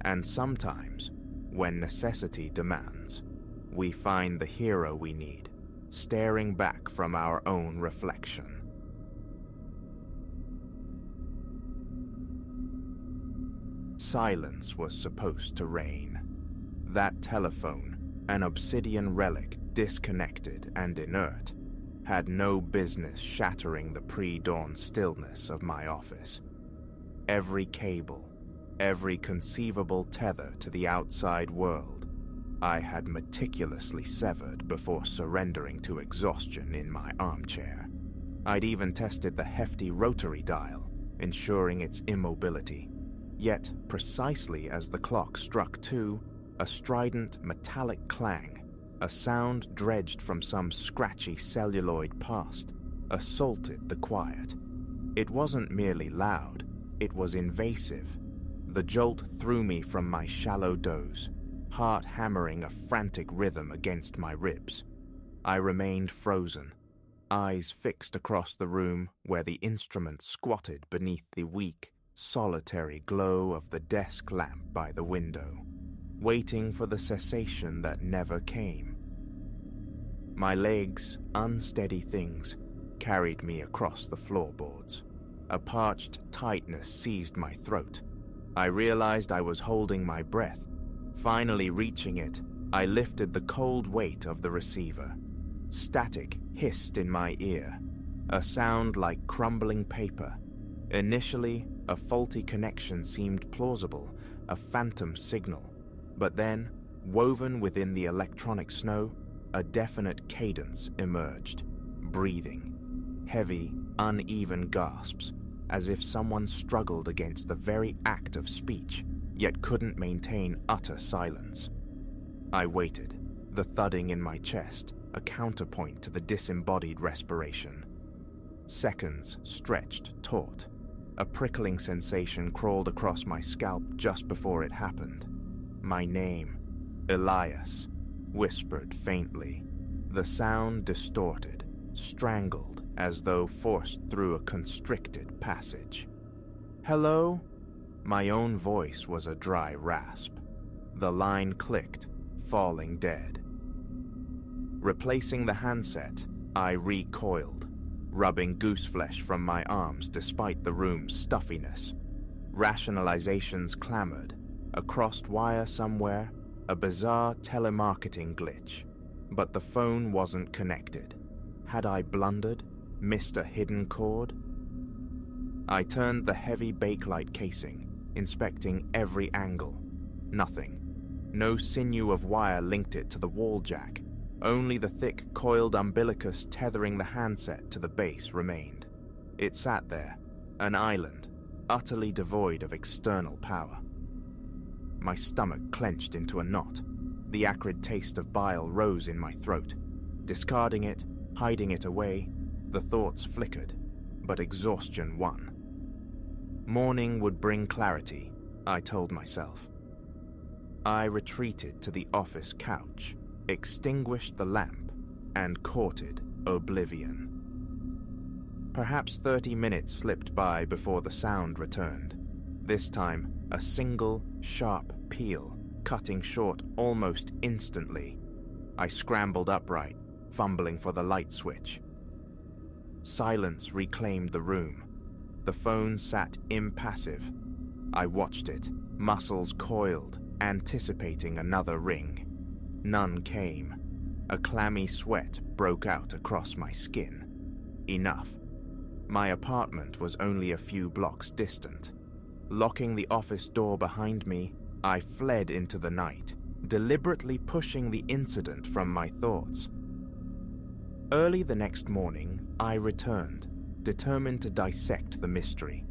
And sometimes, when necessity demands, we find the hero we need, staring back from our own reflection. Silence was supposed to reign. That telephone, an obsidian relic disconnected and inert, had no business shattering the pre-dawn stillness of my office. Every cable, every conceivable tether to the outside world, I had meticulously severed before surrendering to exhaustion in my armchair. I'd even tested the hefty rotary dial, ensuring its immobility. Yet, precisely as the clock struck 2, a strident metallic clang, a sound dredged from some scratchy celluloid past, assaulted the quiet. It wasn't merely loud, it was invasive. The jolt threw me from my shallow doze, heart hammering a frantic rhythm against my ribs. I remained frozen, eyes fixed across the room where the instrument squatted beneath the weak, solitary glow of the desk lamp by the window, waiting for the cessation that never came. My legs, unsteady things, carried me across the floorboards. A parched tightness seized my throat. I realized I was holding my breath. Finally reaching it, I lifted the cold weight of the receiver. Static hissed in my ear, a sound like crumbling paper. Initially, a faulty connection seemed plausible, a phantom signal. But then, woven within the electronic snow, a definite cadence emerged. Breathing. Heavy, uneven gasps, as if someone struggled against the very act of speech, yet couldn't maintain utter silence. I waited, the thudding in my chest, a counterpoint to the disembodied respiration. Seconds stretched taut. A prickling sensation crawled across my scalp just before it happened. My name, Elias, whispered faintly. The sound distorted, strangled, as though forced through a constricted passage. Hello? My own voice was a dry rasp. The line clicked, falling dead. Replacing the handset, I recoiled, rubbing gooseflesh from my arms despite the room's stuffiness. Rationalizations clamored. A crossed wire somewhere, a bizarre telemarketing glitch. But the phone wasn't connected. Had I blundered? Missed a hidden cord? I turned the heavy bakelite casing, inspecting every angle. Nothing. No sinew of wire linked it to the wall jack. Only the thick, coiled umbilicus tethering the handset to the base remained. It sat there, an island, utterly devoid of external power. My stomach clenched into a knot. The acrid taste of bile rose in my throat. Discarding it, hiding it away, the thoughts flickered, but exhaustion won. Morning would bring clarity, I told myself. I retreated to the office couch, extinguished the lamp, and courted oblivion. Perhaps 30 minutes slipped by before the sound returned. This time, a single, sharp peal, cutting short almost instantly. I scrambled upright, fumbling for the light switch. Silence reclaimed the room. The phone sat impassive. I watched it, muscles coiled, anticipating another ring. None came. A clammy sweat broke out across my skin. Enough. My apartment was only a few blocks distant. Locking the office door behind me, I fled into the night, deliberately pushing the incident from my thoughts. Early the next morning, I returned, determined to dissect the mystery.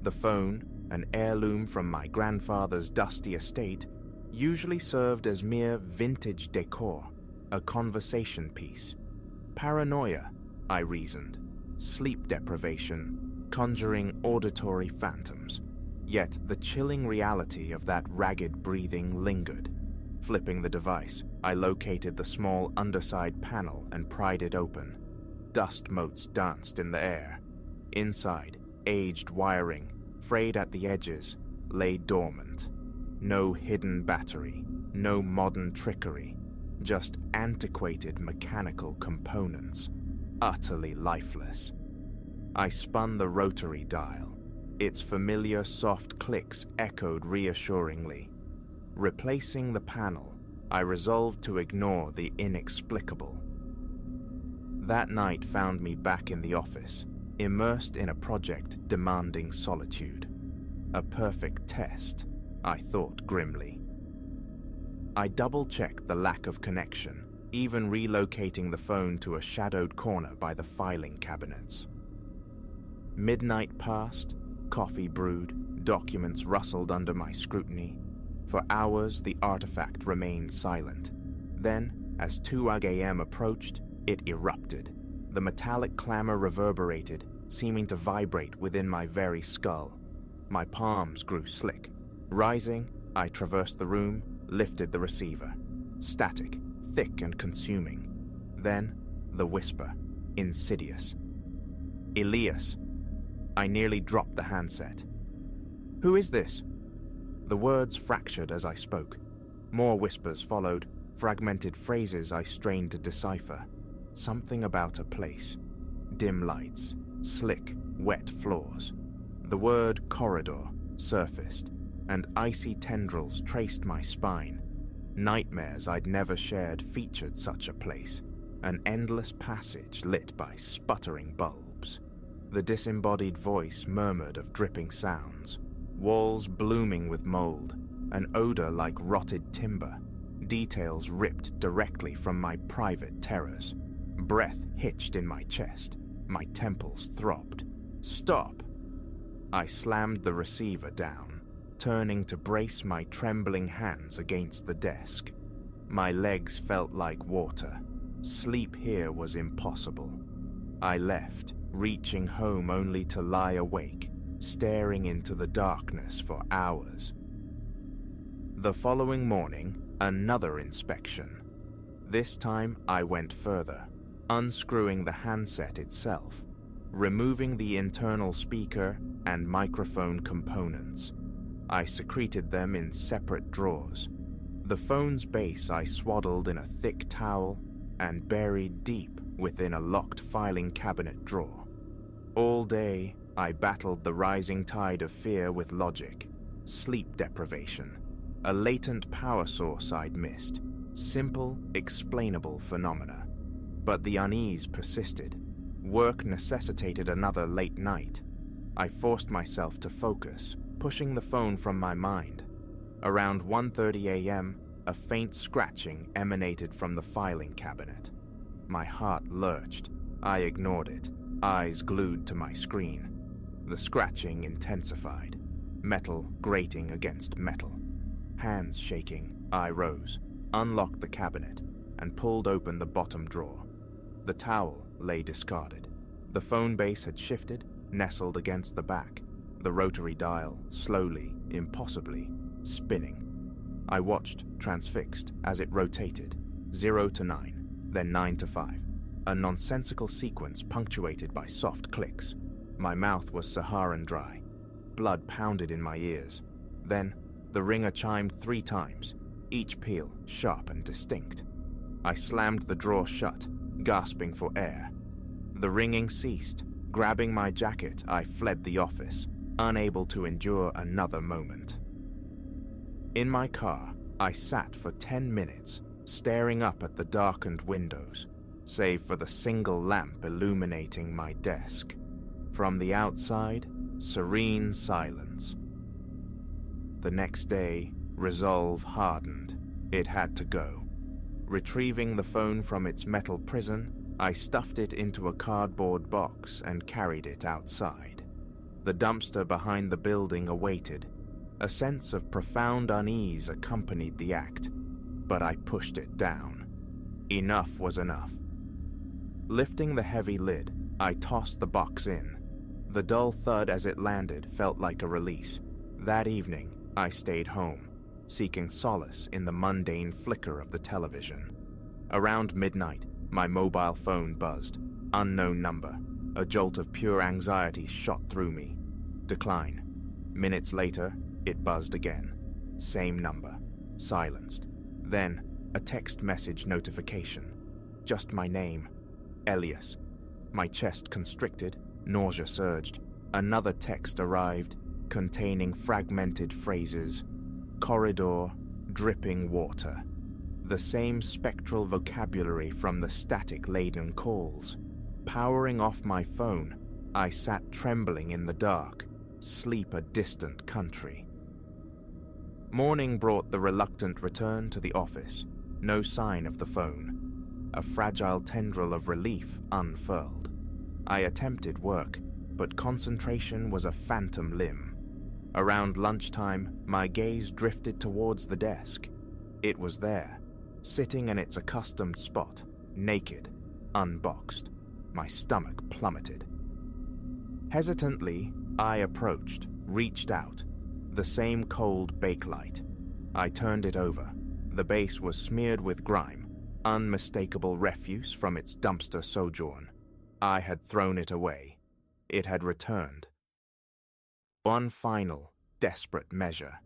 The phone, an heirloom from my grandfather's dusty estate, usually served as mere vintage decor, a conversation piece. Paranoia, I reasoned, sleep deprivation, conjuring auditory phantoms. Yet the chilling reality of that ragged breathing lingered. Flipping the device, I located the small underside panel and pried it open. Dust motes danced in the air. Inside, aged wiring, frayed at the edges, lay dormant. No hidden battery, no modern trickery, just antiquated mechanical components, utterly lifeless. I spun the rotary dial. Its familiar soft clicks echoed reassuringly. Replacing the panel, I resolved to ignore the inexplicable. That night found me back in the office, immersed in a project demanding solitude. A perfect test, I thought grimly. I double-checked the lack of connection, even relocating the phone to a shadowed corner by the filing cabinets. Midnight passed, coffee brewed, documents rustled under my scrutiny. For hours, the artifact remained silent. Then, as 2 a.m. approached, it erupted. The metallic clamor reverberated, seeming to vibrate within my very skull. My palms grew slick. Rising, I traversed the room, lifted the receiver. Static, thick and consuming. Then, the whisper, insidious. "Elias." I nearly dropped the handset. "Who is this?" The words fractured as I spoke. More whispers followed, fragmented phrases I strained to decipher. Something about a place. Dim lights, slick, wet floors. The word corridor surfaced, and icy tendrils traced my spine. Nightmares I'd never shared featured such a place, an endless passage lit by sputtering bulbs. The disembodied voice murmured of dripping sounds, walls blooming with mold, an odor like rotted timber, details ripped directly from my private terrors. Breath hitched in my chest, my temples throbbed. "Stop!" I slammed the receiver down, turning to brace my trembling hands against the desk. My legs felt like water. Sleep here was impossible. I left, reaching home only to lie awake, staring into the darkness for hours. The following morning, another inspection. This time I went further, unscrewing the handset itself, removing the internal speaker and microphone components. I secreted them in separate drawers. The phone's base I swaddled in a thick towel and buried deep within a locked filing cabinet drawer. All day, I battled the rising tide of fear with logic. Sleep deprivation, a latent power source I'd missed. Simple, explainable phenomena. But the unease persisted. Work necessitated another late night. I forced myself to focus, pushing the phone from my mind. Around 1:30 a.m., a faint scratching emanated from the filing cabinet. My heart lurched. I ignored it, eyes glued to my screen. The scratching intensified, metal grating against metal. Hands shaking, I rose, unlocked the cabinet, and pulled open the bottom drawer. The towel lay discarded. The phone base had shifted, nestled against the back, the rotary dial slowly, impossibly, spinning. I watched, transfixed, as it rotated, 0 to 9, then 9 to 5, a nonsensical sequence punctuated by soft clicks. My mouth was Saharan dry. Blood pounded in my ears. Then, the ringer chimed 3 times, each peal sharp and distinct. I slammed the drawer shut, gasping for air. The ringing ceased. Grabbing my jacket, I fled the office, unable to endure another moment. In my car, I sat for 10 minutes, staring up at the darkened windows, save for the single lamp illuminating my desk. From the outside, serene silence. The next day, resolve hardened. It had to go. Retrieving the phone from its metal prison, I stuffed it into a cardboard box and carried it outside. The dumpster behind the building awaited. A sense of profound unease accompanied the act, but I pushed it down. Enough was enough. Lifting the heavy lid, I tossed the box in. The dull thud as it landed felt like a release. That evening, I stayed home, seeking solace in the mundane flicker of the television. Around midnight, my mobile phone buzzed. Unknown number. A jolt of pure anxiety shot through me. Decline. Minutes later, it buzzed again. Same number. Silenced. Then, a text message notification. Just my name. Elias. My chest constricted, nausea surged. Another text arrived, containing fragmented phrases. Corridor, dripping water. The same spectral vocabulary from the static-laden calls. Powering off my phone, I sat trembling in the dark, sleep a distant country. Morning brought the reluctant return to the office. No sign of the phone. A fragile tendril of relief unfurled. I attempted work, but concentration was a phantom limb. Around lunchtime, my gaze drifted towards the desk. It was there, sitting in its accustomed spot, naked, unboxed. My stomach plummeted. Hesitantly, I approached, reached out. The same cold bakelite. I turned it over. The base was smeared with grime, unmistakable refuse from its dumpster sojourn. I had thrown it away. It had returned. One final, desperate measure.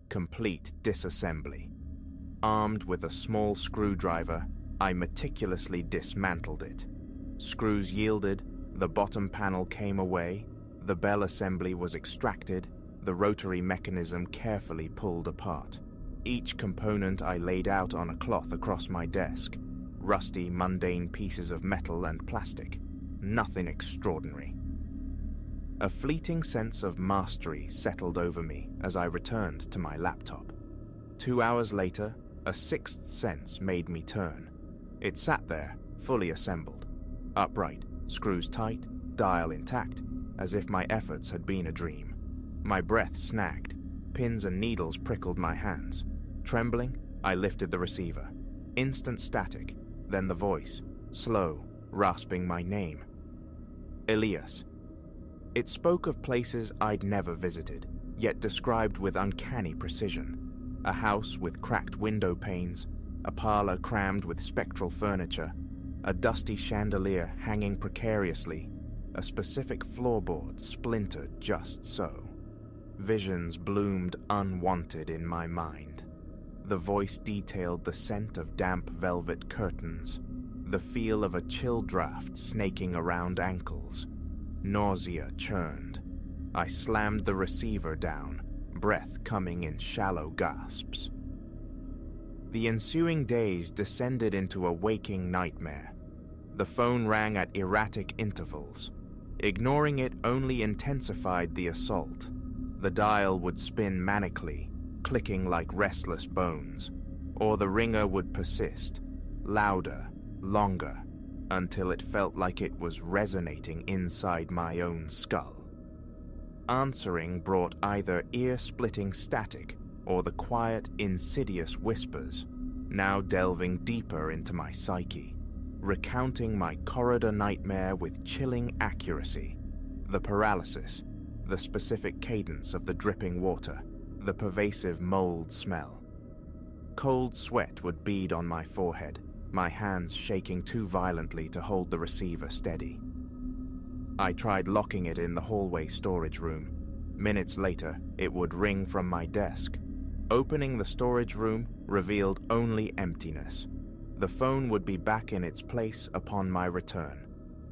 Complete disassembly. Armed with a small screwdriver, I meticulously dismantled it. Screws yielded, the bottom panel came away, the bell assembly was extracted, the rotary mechanism carefully pulled apart. Each component I laid out on a cloth across my desk. Rusty, mundane pieces of metal and plastic. Nothing extraordinary. A fleeting sense of mastery settled over me as I returned to my laptop. 2 hours later, a sixth sense made me turn. It sat there, fully assembled. Upright, screws tight, dial intact, as if my efforts had been a dream. My breath snagged. Pins and needles prickled my hands. Trembling, I lifted the receiver. Instant static, then the voice, slow, rasping my name. Elias. It spoke of places I'd never visited, yet described with uncanny precision. A house with cracked window panes, a parlor crammed with spectral furniture, a dusty chandelier hanging precariously, a specific floorboard splintered just so. Visions bloomed unwanted in my mind. The voice detailed the scent of damp velvet curtains, the feel of a chill draft snaking around ankles. Nausea churned. I slammed the receiver down, breath coming in shallow gasps. The ensuing days descended into a waking nightmare. The phone rang at erratic intervals. Ignoring it only intensified the assault. The dial would spin manically, clicking like restless bones, or the ringer would persist, louder, longer, until it felt like it was resonating inside my own skull. Answering brought either ear-splitting static or the quiet, insidious whispers, now delving deeper into my psyche, recounting my corridor nightmare with chilling accuracy. The paralysis, the specific cadence of the dripping water, the pervasive mold smell. Cold sweat would bead on my forehead, my hands shaking too violently to hold the receiver steady. I tried locking it in the hallway storage room. Minutes later, it would ring from my desk. Opening the storage room revealed only emptiness. The phone would be back in its place upon my return.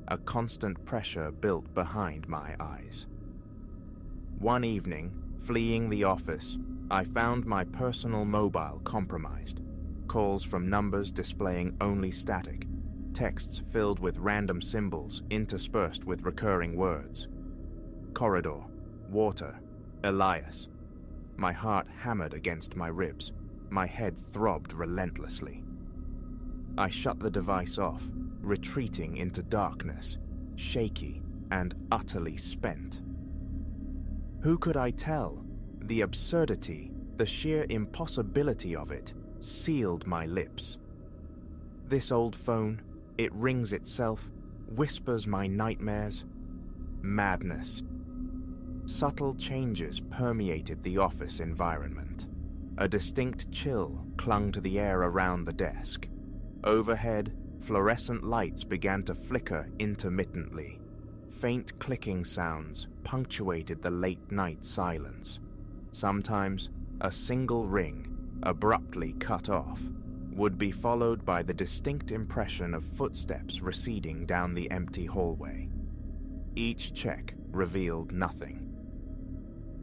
A constant pressure built behind my eyes. One evening, fleeing the office, I found my personal mobile compromised. Calls from numbers displaying only static. Texts filled with random symbols interspersed with recurring words. Corridor, water, Elias. My heart hammered against my ribs. My head throbbed relentlessly. I shut the device off, retreating into darkness, shaky and utterly spent. Who could I tell? The absurdity, the sheer impossibility of it, sealed my lips. This old phone, it rings itself, whispers my nightmares. Madness. Subtle changes permeated the office environment. A distinct chill clung to the air around the desk. Overhead, fluorescent lights began to flicker intermittently. Faint clicking sounds punctuated the late-night silence. Sometimes, a single ring, abruptly cut off, would be followed by the distinct impression of footsteps receding down the empty hallway. Each check revealed nothing.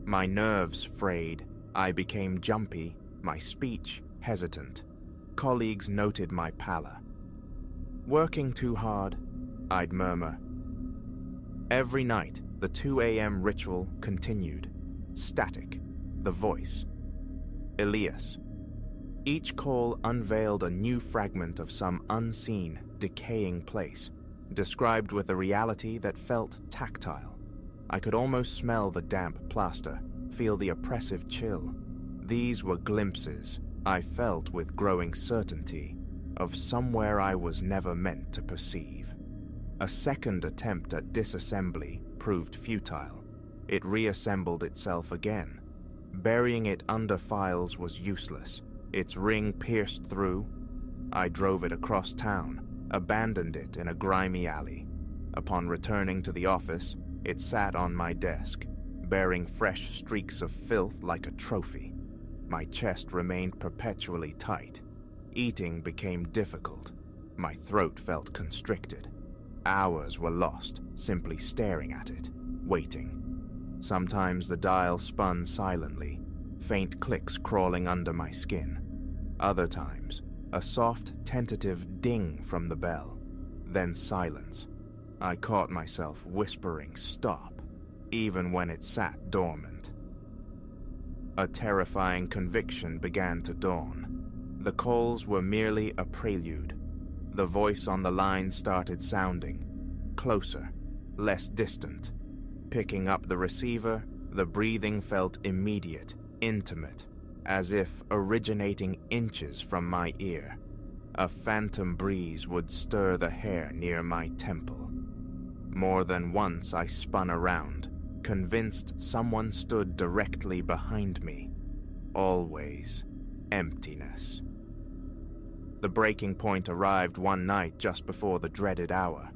My nerves frayed, I became jumpy, my speech hesitant. Colleagues noted my pallor. Working too hard, I'd murmur. Every night, the 2 a.m. ritual continued. Static, the voice. Elias. Each call unveiled a new fragment of some unseen, decaying place, described with a reality that felt tactile. I could almost smell the damp plaster, feel the oppressive chill. These were glimpses, I felt with growing certainty, of somewhere I was never meant to perceive. A second attempt at disassembly proved futile. It reassembled itself again. Burying it under files was useless. Its ring pierced through. I drove it across town, abandoned it in a grimy alley. Upon returning to the office, it sat on my desk, bearing fresh streaks of filth like a trophy. My chest remained perpetually tight. Eating became difficult. My throat felt constricted. Hours were lost simply staring at it, waiting. Sometimes the dial spun silently, faint clicks crawling under my skin. Other times, a soft, tentative ding from the bell. Then silence. I caught myself whispering stop, even when it sat dormant. A terrifying conviction began to dawn. The calls were merely a prelude. The voice on the line started sounding, closer, less distant. Picking up the receiver, the breathing felt immediate, intimate, as if originating inches from my ear. A phantom breeze would stir the hair near my temple. More than once I spun around, convinced someone stood directly behind me. Always emptiness. The breaking point arrived one night just before the dreaded hour.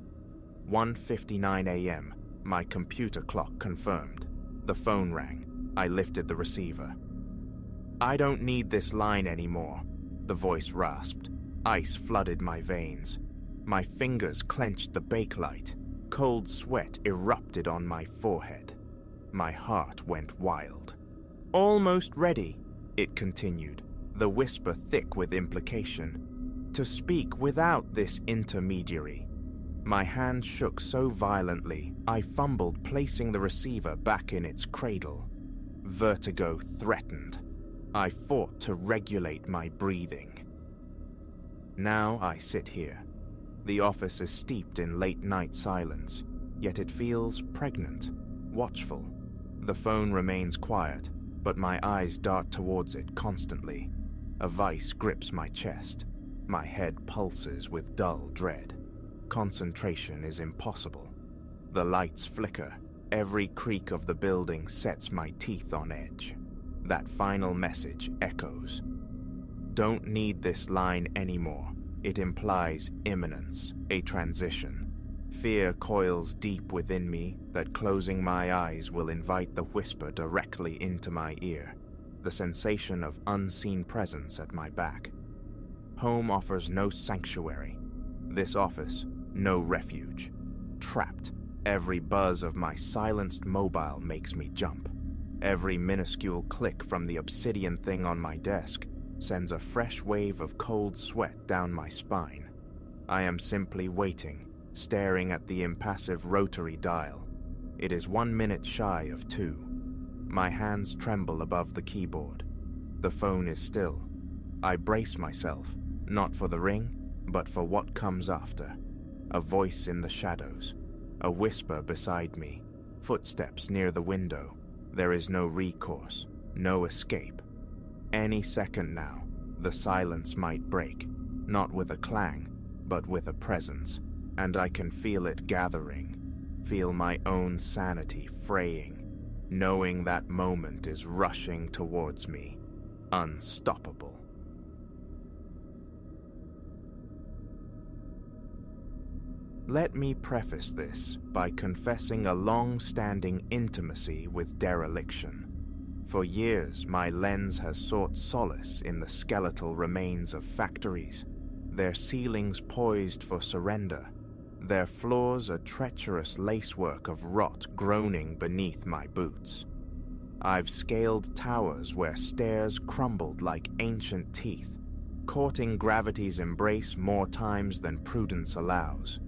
1:59 a.m., my computer clock confirmed. The phone rang. I lifted the receiver. "I don't need this line anymore," the voice rasped. Ice flooded my veins. My fingers clenched the bakelite. Cold sweat erupted on my forehead. My heart went wild. "Almost ready," it continued, the whisper thick with implication. "To speak without this intermediary." My hand shook so violently, I fumbled placing the receiver back in its cradle. Vertigo threatened. I fought to regulate my breathing. Now I sit here. The office is steeped in late-night silence, yet it feels pregnant, watchful. The phone remains quiet, but my eyes dart towards it constantly. A vice grips my chest. My head pulses with dull dread. Concentration is impossible. The lights flicker. Every creak of the building sets my teeth on edge. That final message echoes. Don't need this line anymore. It implies imminence, a transition. Fear coils deep within me that closing my eyes will invite the whisper directly into my ear, the sensation of unseen presence at my back. Home offers no sanctuary. This office, no refuge. Trapped, every buzz of my silenced mobile makes me jump. Every minuscule click from the obsidian thing on my desk sends a fresh wave of cold sweat down my spine. I am simply waiting, staring at the impassive rotary dial. It is 1 minute shy of 2. My hands tremble above the keyboard. The phone is still. I brace myself, not for the ring, but for what comes after. A voice in the shadows. A whisper beside me. Footsteps near the window. There is no recourse, no escape. Any second now, the silence might break, not with a clang, but with a presence, and I can feel it gathering, feel my own sanity fraying, knowing that moment is rushing towards me, unstoppable. Let me preface this by confessing a long-standing intimacy with dereliction. For years, my lens has sought solace in the skeletal remains of factories, their ceilings poised for surrender, their floors a treacherous lacework of rot groaning beneath my boots. I've scaled towers where stairs crumbled like ancient teeth, courting gravity's embrace more times than prudence allows.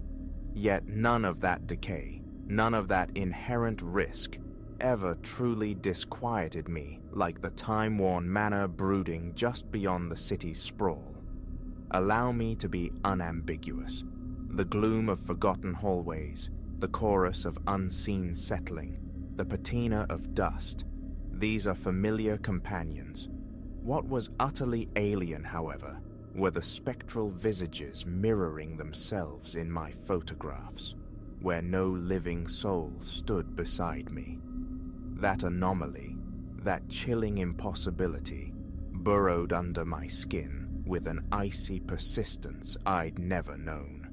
Yet none of that decay, none of that inherent risk, ever truly disquieted me like the time-worn manor brooding just beyond the city's sprawl. Allow me to be unambiguous. The gloom of forgotten hallways, the chorus of unseen settling, the patina of dust, these are familiar companions. What was utterly alien, however, were the spectral visages mirroring themselves in my photographs. where no living soul stood beside me. That anomaly, that chilling impossibility, burrowed under my skin with an icy persistence I'd never known.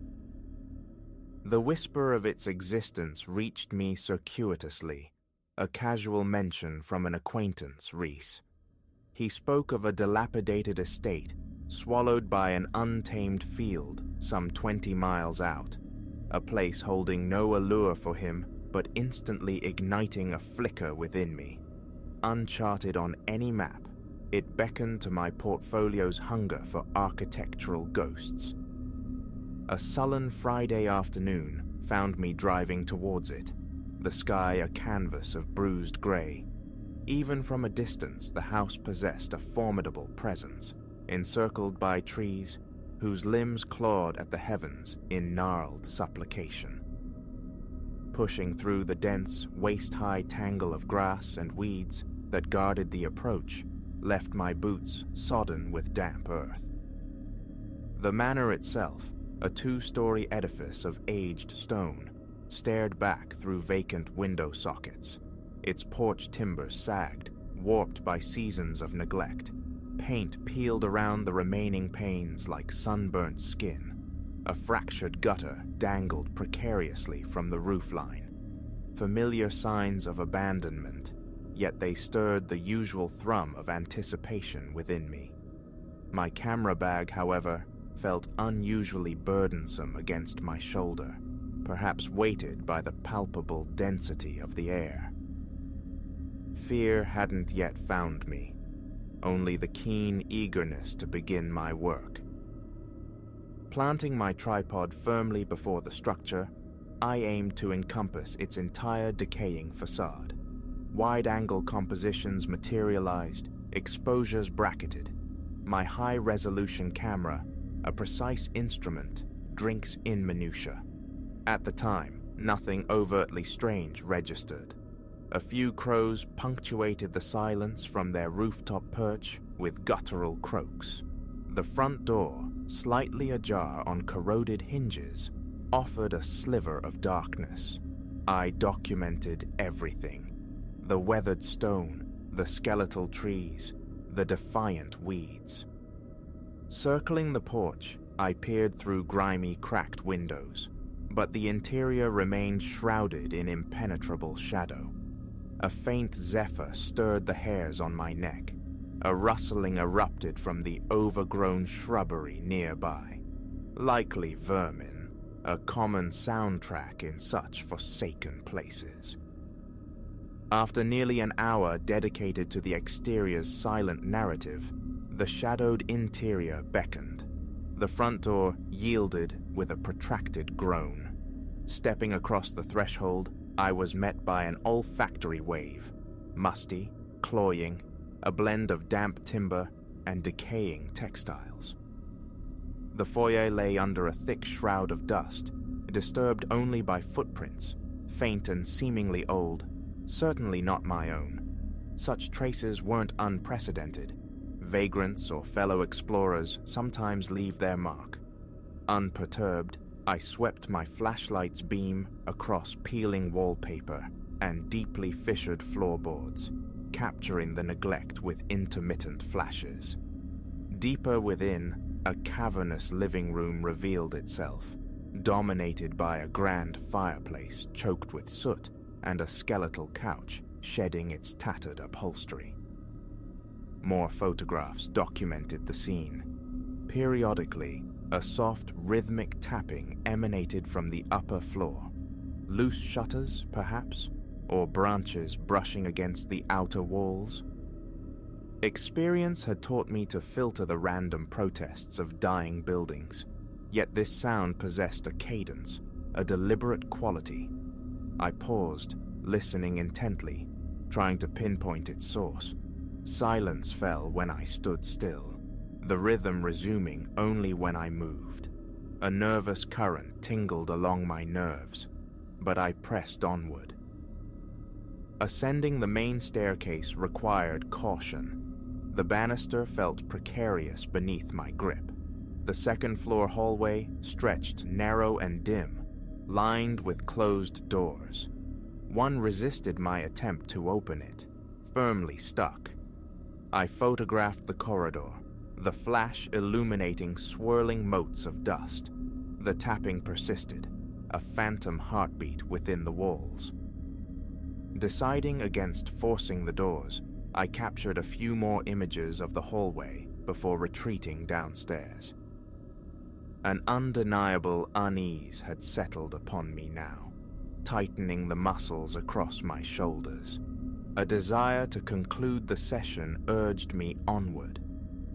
The whisper of its existence reached me circuitously, a casual mention from an acquaintance, Reese. He spoke of a dilapidated estate swallowed by an untamed field some 20 miles out, a place holding no allure for him but instantly igniting a flicker within me. Uncharted on any map, it beckoned to my portfolio's hunger for architectural ghosts. A sullen Friday afternoon found me driving towards it, the sky a canvas of bruised grey. Even from a distance, the house possessed a formidable presence, encircled by trees whose limbs clawed at the heavens in gnarled supplication. Pushing through the dense, waist-high tangle of grass and weeds that guarded the approach left my boots sodden with damp earth. The manor itself, a 2-story edifice of aged stone, stared back through vacant window sockets. Its porch timbers sagged, warped by seasons of neglect. Paint peeled around the remaining panes like sunburnt skin. A fractured gutter dangled precariously from the roofline. Familiar signs of abandonment, yet they stirred the usual thrum of anticipation within me. My camera bag, however, felt unusually burdensome against my shoulder, perhaps weighted by the palpable density of the air. Fear hadn't yet found me, only the keen eagerness to begin my work. Planting my tripod firmly before the structure, I aimed to encompass its entire decaying facade. Wide-angle compositions materialized, exposures bracketed. My high-resolution camera, a precise instrument, drinks in minutiae. At the time, nothing overtly strange registered. A few crows punctuated the silence from their rooftop perch with guttural croaks. The front door, slightly ajar on corroded hinges, offered a sliver of darkness. I documented everything. The weathered stone, the skeletal trees, the defiant weeds. Circling the porch, I peered through grimy, cracked windows, but the interior remained shrouded in impenetrable shadow. A faint zephyr stirred the hairs on my neck. A rustling erupted from the overgrown shrubbery nearby. Likely vermin, a common soundtrack in such forsaken places. After nearly an hour dedicated to the exterior's silent narrative, the shadowed interior beckoned. The front door yielded with a protracted groan. Stepping across the threshold, I was met by an olfactory wave, musty, cloying, a blend of damp timber and decaying textiles. The foyer lay under a thick shroud of dust, disturbed only by footprints, faint and seemingly old, certainly not my own. Such traces weren't unprecedented. Vagrants or fellow explorers sometimes leave their mark. Unperturbed, I swept my flashlight's beam across peeling wallpaper and deeply fissured floorboards, capturing the neglect with intermittent flashes. Deeper within, a cavernous living room revealed itself, dominated by a grand fireplace choked with soot and a skeletal couch shedding its tattered upholstery. More photographs documented the scene. Periodically, a soft, rhythmic tapping emanated from the upper floor. Loose shutters, perhaps, or branches brushing against the outer walls. Experience had taught me to filter the random protests of dying buildings, yet this sound possessed a cadence, a deliberate quality. I paused, listening intently, trying to pinpoint its source. Silence fell when I stood still, the rhythm resuming only when I moved. A nervous current tingled along my nerves, but I pressed onward. Ascending the main staircase required caution. The banister felt precarious beneath my grip. The second-floor hallway stretched narrow and dim, lined with closed doors. One resisted my attempt to open it, firmly stuck. I photographed the corridor, the flash illuminating swirling motes of dust. The tapping persisted, a phantom heartbeat within the walls. Deciding against forcing the doors, I captured a few more images of the hallway before retreating downstairs. An undeniable unease had settled upon me now, tightening the muscles across my shoulders. A desire to conclude the session urged me onward,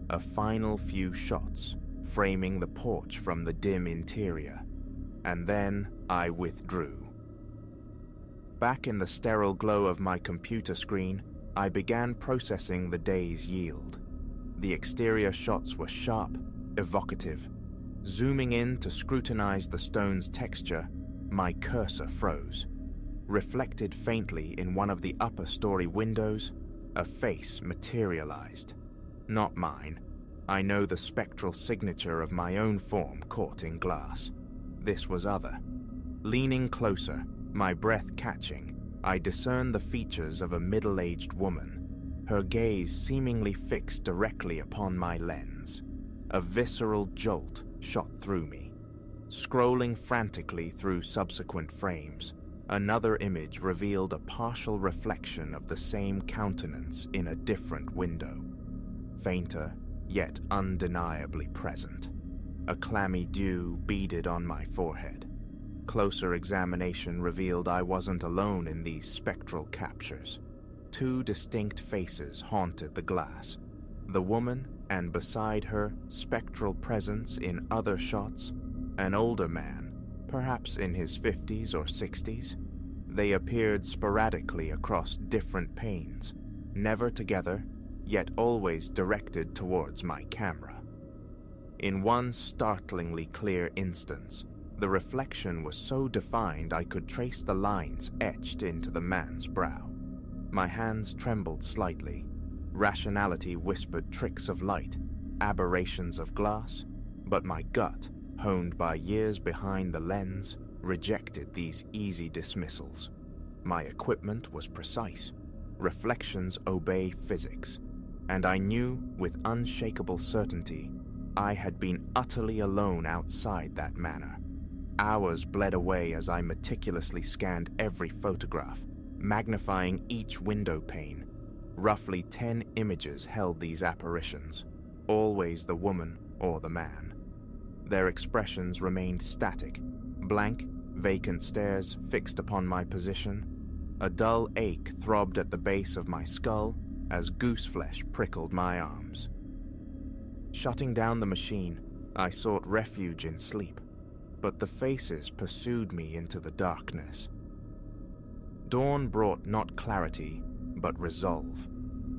a final few shots framing the porch from the dim interior, and then I withdrew. Back in the sterile glow of my computer screen, I began processing the day's yield. The exterior shots were sharp, evocative. Zooming in to scrutinize the stone's texture, my cursor froze. Reflected faintly in one of the upper story windows, a face materialized. Not mine. I know the spectral signature of my own form caught in glass. This was other. Leaning closer, my breath catching, I discerned the features of a middle-aged woman, her gaze seemingly fixed directly upon my lens. A visceral jolt shot through me. Scrolling frantically through subsequent frames, another image revealed a partial reflection of the same countenance in a different window. Fainter, yet undeniably present. A clammy dew beaded on my forehead. Closer examination revealed I wasn't alone in these spectral captures. Two distinct faces haunted the glass. The woman, and beside her, spectral presence in other shots, an older man, perhaps in his 50s or 60s. They appeared sporadically across different panes, never together, yet always directed towards my camera. In one startlingly clear instance, the reflection was so defined I could trace the lines etched into the man's brow. My hands trembled slightly. Rationality whispered tricks of light, aberrations of glass, but my gut, honed by years behind the lens, rejected these easy dismissals. My equipment was precise. Reflections obey physics, and I knew with unshakable certainty I had been utterly alone outside that manor. Hours bled away as I meticulously scanned every photograph, magnifying each window pane. Roughly 10 images held these apparitions, always the woman or the man. Their expressions remained static, blank, vacant stares fixed upon my position. A dull ache throbbed at the base of my skull as gooseflesh prickled my arms. Shutting down the machine, I sought refuge in sleep, but the faces pursued me into the darkness. Dawn brought not clarity, but resolve.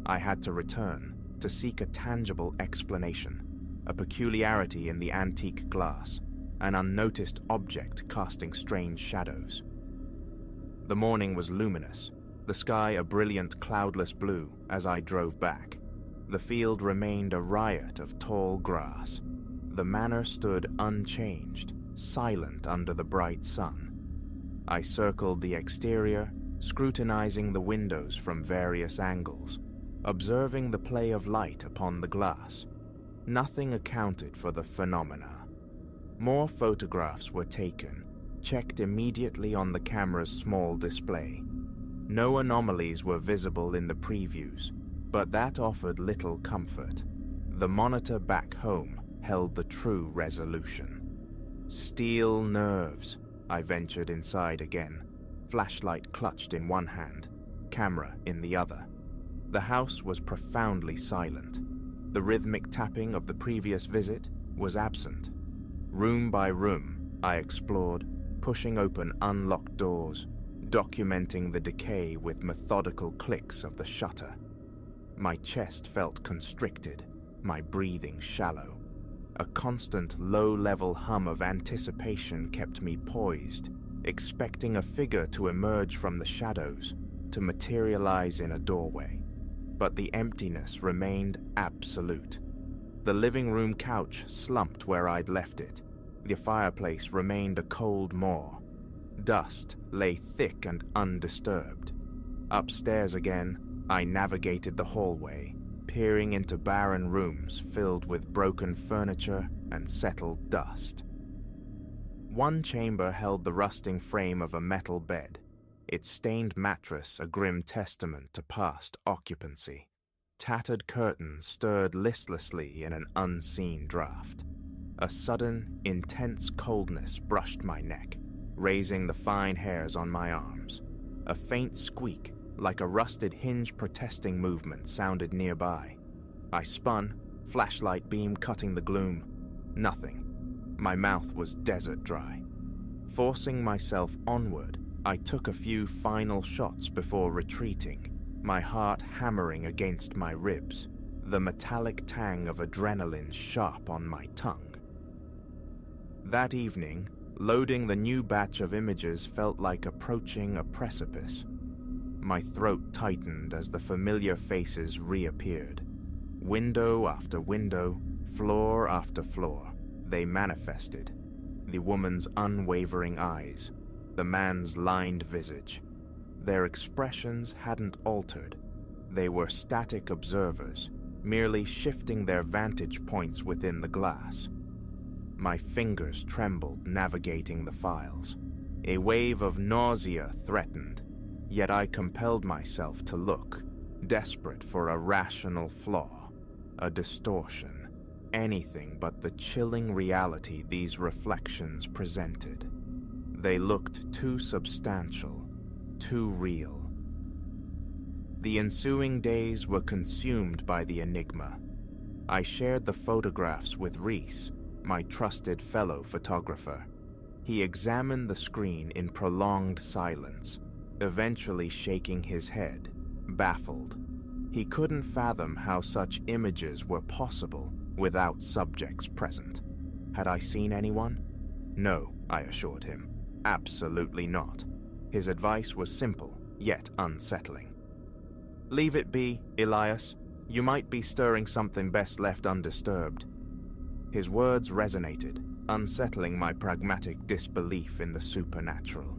I had to return to seek a tangible explanation, a peculiarity in the antique glass, an unnoticed object casting strange shadows. The morning was luminous, the sky a brilliant cloudless blue as I drove back. The field remained a riot of tall grass. The manor stood unchanged, silent under the bright sun. I circled the exterior, scrutinizing the windows from various angles, observing the play of light upon the glass. Nothing accounted for the phenomena. More photographs were taken, checked immediately on the camera's small display. No anomalies were visible in the previews, but that offered little comfort. The monitor back home held the true resolution. Steel nerves. I ventured inside again, flashlight clutched in one hand, camera in the other. The house was profoundly silent. The rhythmic tapping of the previous visit was absent. Room by room, I explored, pushing open unlocked doors, documenting the decay with methodical clicks of the shutter. My chest felt constricted, my breathing shallow. A constant low-level hum of anticipation kept me poised, expecting a figure to emerge from the shadows, to materialize in a doorway. But the emptiness remained absolute. The living room couch slumped where I'd left it. The fireplace remained a cold maw. dust lay thick and undisturbed. Upstairs again, I navigated the hallway, peering into barren rooms filled with broken furniture and settled dust. One chamber held the rusting frame of a metal bed, its stained mattress a grim testament to past occupancy. Tattered curtains stirred listlessly in an unseen draft. A sudden, intense coldness brushed my neck, raising the fine hairs on my arms. A faint squeak, like a rusted hinge protesting movement, sounded nearby. I spun, flashlight beam cutting the gloom. Nothing. My mouth was desert dry. Forcing myself onward, I took a few final shots before retreating, my heart hammering against my ribs, the metallic tang of adrenaline sharp on my tongue. That evening, loading the new batch of images felt like approaching a precipice. My throat tightened as the familiar faces reappeared. Window after window, floor after floor, they manifested. The woman's unwavering eyes, the man's lined visage. Their expressions hadn't altered. They were static observers, merely shifting their vantage points within the glass. My fingers trembled navigating the files. A wave of nausea threatened, yet I compelled myself to look, desperate for a rational flaw, a distortion, anything but the chilling reality these reflections presented. They looked too substantial, too real. The ensuing days were consumed by the enigma. I shared the photographs with Reese, my trusted fellow photographer. He examined the screen in prolonged silence, eventually shaking his head, baffled. He couldn't fathom how such images were possible without subjects present. Had I seen anyone? No, I assured him. Absolutely not. His advice was simple, yet unsettling. Leave it be, Elias. You might be stirring something best left undisturbed. His words resonated, unsettling my pragmatic disbelief in the supernatural.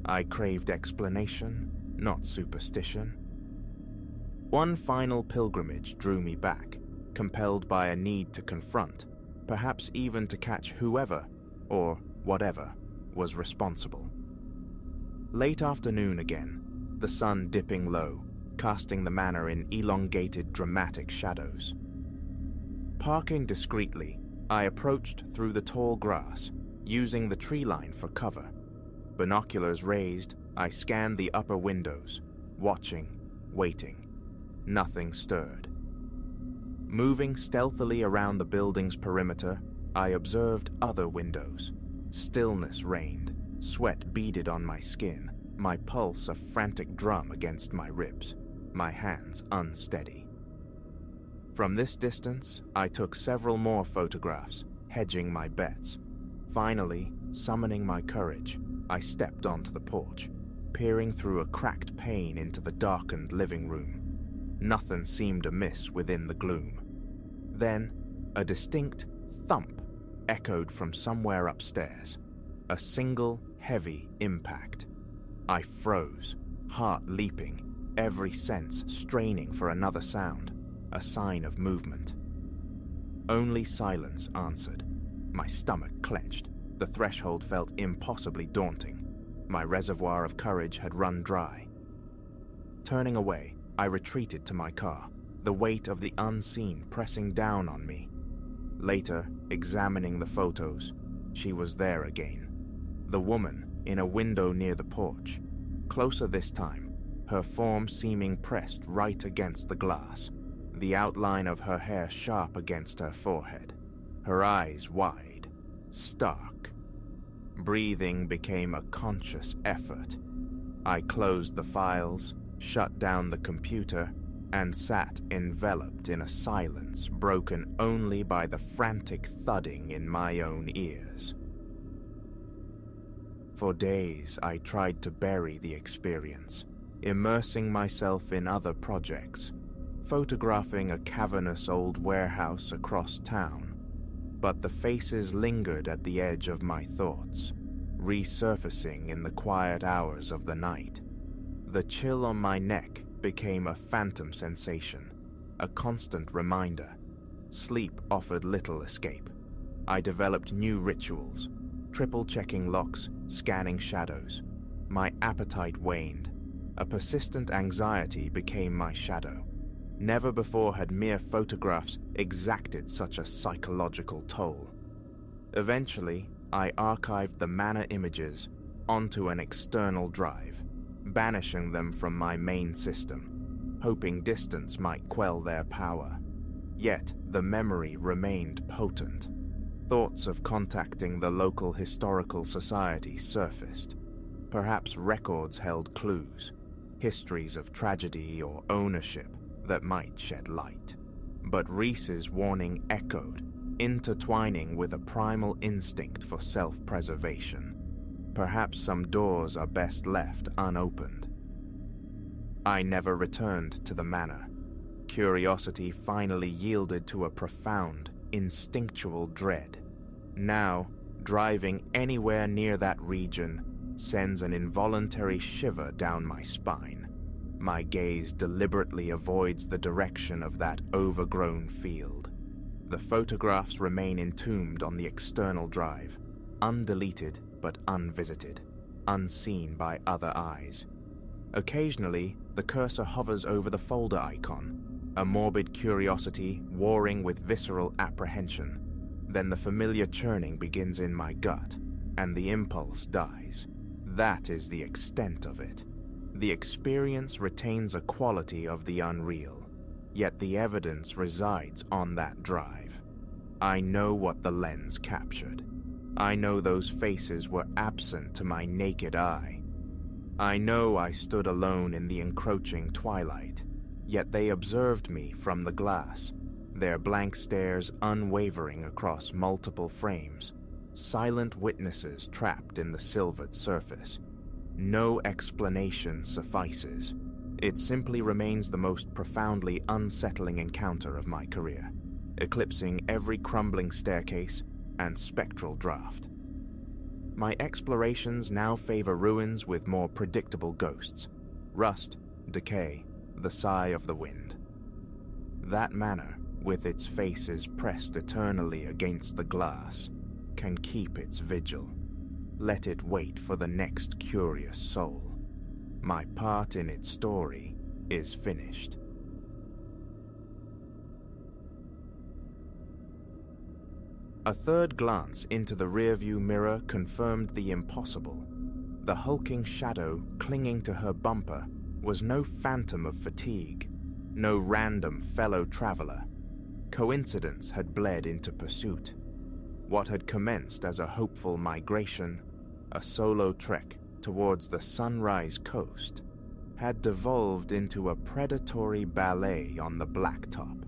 I craved explanation, not superstition. One final pilgrimage drew me back, compelled by a need to confront, perhaps even to catch whoever, or whatever, was responsible. Late afternoon again, the sun dipping low, casting the manor in elongated, dramatic shadows. Parking discreetly, I approached through the tall grass, using the tree line for cover. Binoculars raised, I scanned the upper windows, watching, waiting. Nothing stirred. Moving stealthily around the building's perimeter, I observed other windows. Stillness reigned, sweat beaded on my skin, my pulse a frantic drum against my ribs, my hands unsteady. From this distance, I took several more photographs, hedging my bets. Finally, summoning my courage, I stepped onto the porch, peering through a cracked pane into the darkened living room. Nothing seemed amiss within the gloom. Then, a distinct thump echoed from somewhere upstairs. A single, heavy impact. I froze, heart leaping, every sense straining for another sound, a sign of movement. Only silence answered. My stomach clenched. The threshold felt impossibly daunting. My reservoir of courage had run dry. Turning away, I retreated to my car, the weight of the unseen pressing down on me. Later, examining the photos, she was there again. The woman in a window near the porch. Closer this time, her form seeming pressed right against the glass, the outline of her hair sharp against her forehead, her eyes wide, stark. Breathing became a conscious effort. I closed the files, shut down the computer, and sat enveloped in a silence broken only by the frantic thudding in my own ears. For days, I tried to bury the experience, immersing myself in other projects, photographing a cavernous old warehouse across town. But the faces lingered at the edge of my thoughts, resurfacing in the quiet hours of the night. The chill on my neck became a phantom sensation, a constant reminder. Sleep offered little escape. I developed new rituals, triple-checking locks, scanning shadows. My appetite waned. A persistent anxiety became my shadow. Never before had mere photographs exacted such a psychological toll. Eventually, I archived the manor images onto an external drive, banishing them from my main system, hoping distance might quell their power. Yet, the memory remained potent. Thoughts of contacting the local historical society surfaced. Perhaps records held clues, histories of tragedy or ownership that might shed light. But Reese's warning echoed, intertwining with a primal instinct for self-preservation. Perhaps some doors are best left unopened. I never returned to the manor. Curiosity finally yielded to a profound, instinctual dread. Now, driving anywhere near that region sends an involuntary shiver down my spine. My gaze deliberately avoids the direction of that overgrown field. The photographs remain entombed on the external drive, undeleted but unvisited, unseen by other eyes. Occasionally, the cursor hovers over the folder icon, a morbid curiosity warring with visceral apprehension. Then the familiar churning begins in my gut, and the impulse dies. That is the extent of it. The experience retains a quality of the unreal, yet the evidence resides on that drive. I know what the lens captured. I know those faces were absent to my naked eye. I know I stood alone in the encroaching twilight, yet they observed me from the glass, their blank stares unwavering across multiple frames, silent witnesses trapped in the silvered surface. No explanation suffices. It simply remains the most profoundly unsettling encounter of my career, eclipsing every crumbling staircase and spectral draft. My explorations now favor ruins with more predictable ghosts, rust, decay, the sigh of the wind. That manor, with its faces pressed eternally against the glass, can keep its vigil. Let it wait for the next curious soul. My part in its story is finished. A third glance into the rearview mirror confirmed the impossible. The hulking shadow clinging to her bumper was no phantom of fatigue, no random fellow traveler. Coincidence had bled into pursuit. What had commenced as a hopeful migration, a solo trek towards the Sunrise Coast, had devolved into a predatory ballet on the blacktop,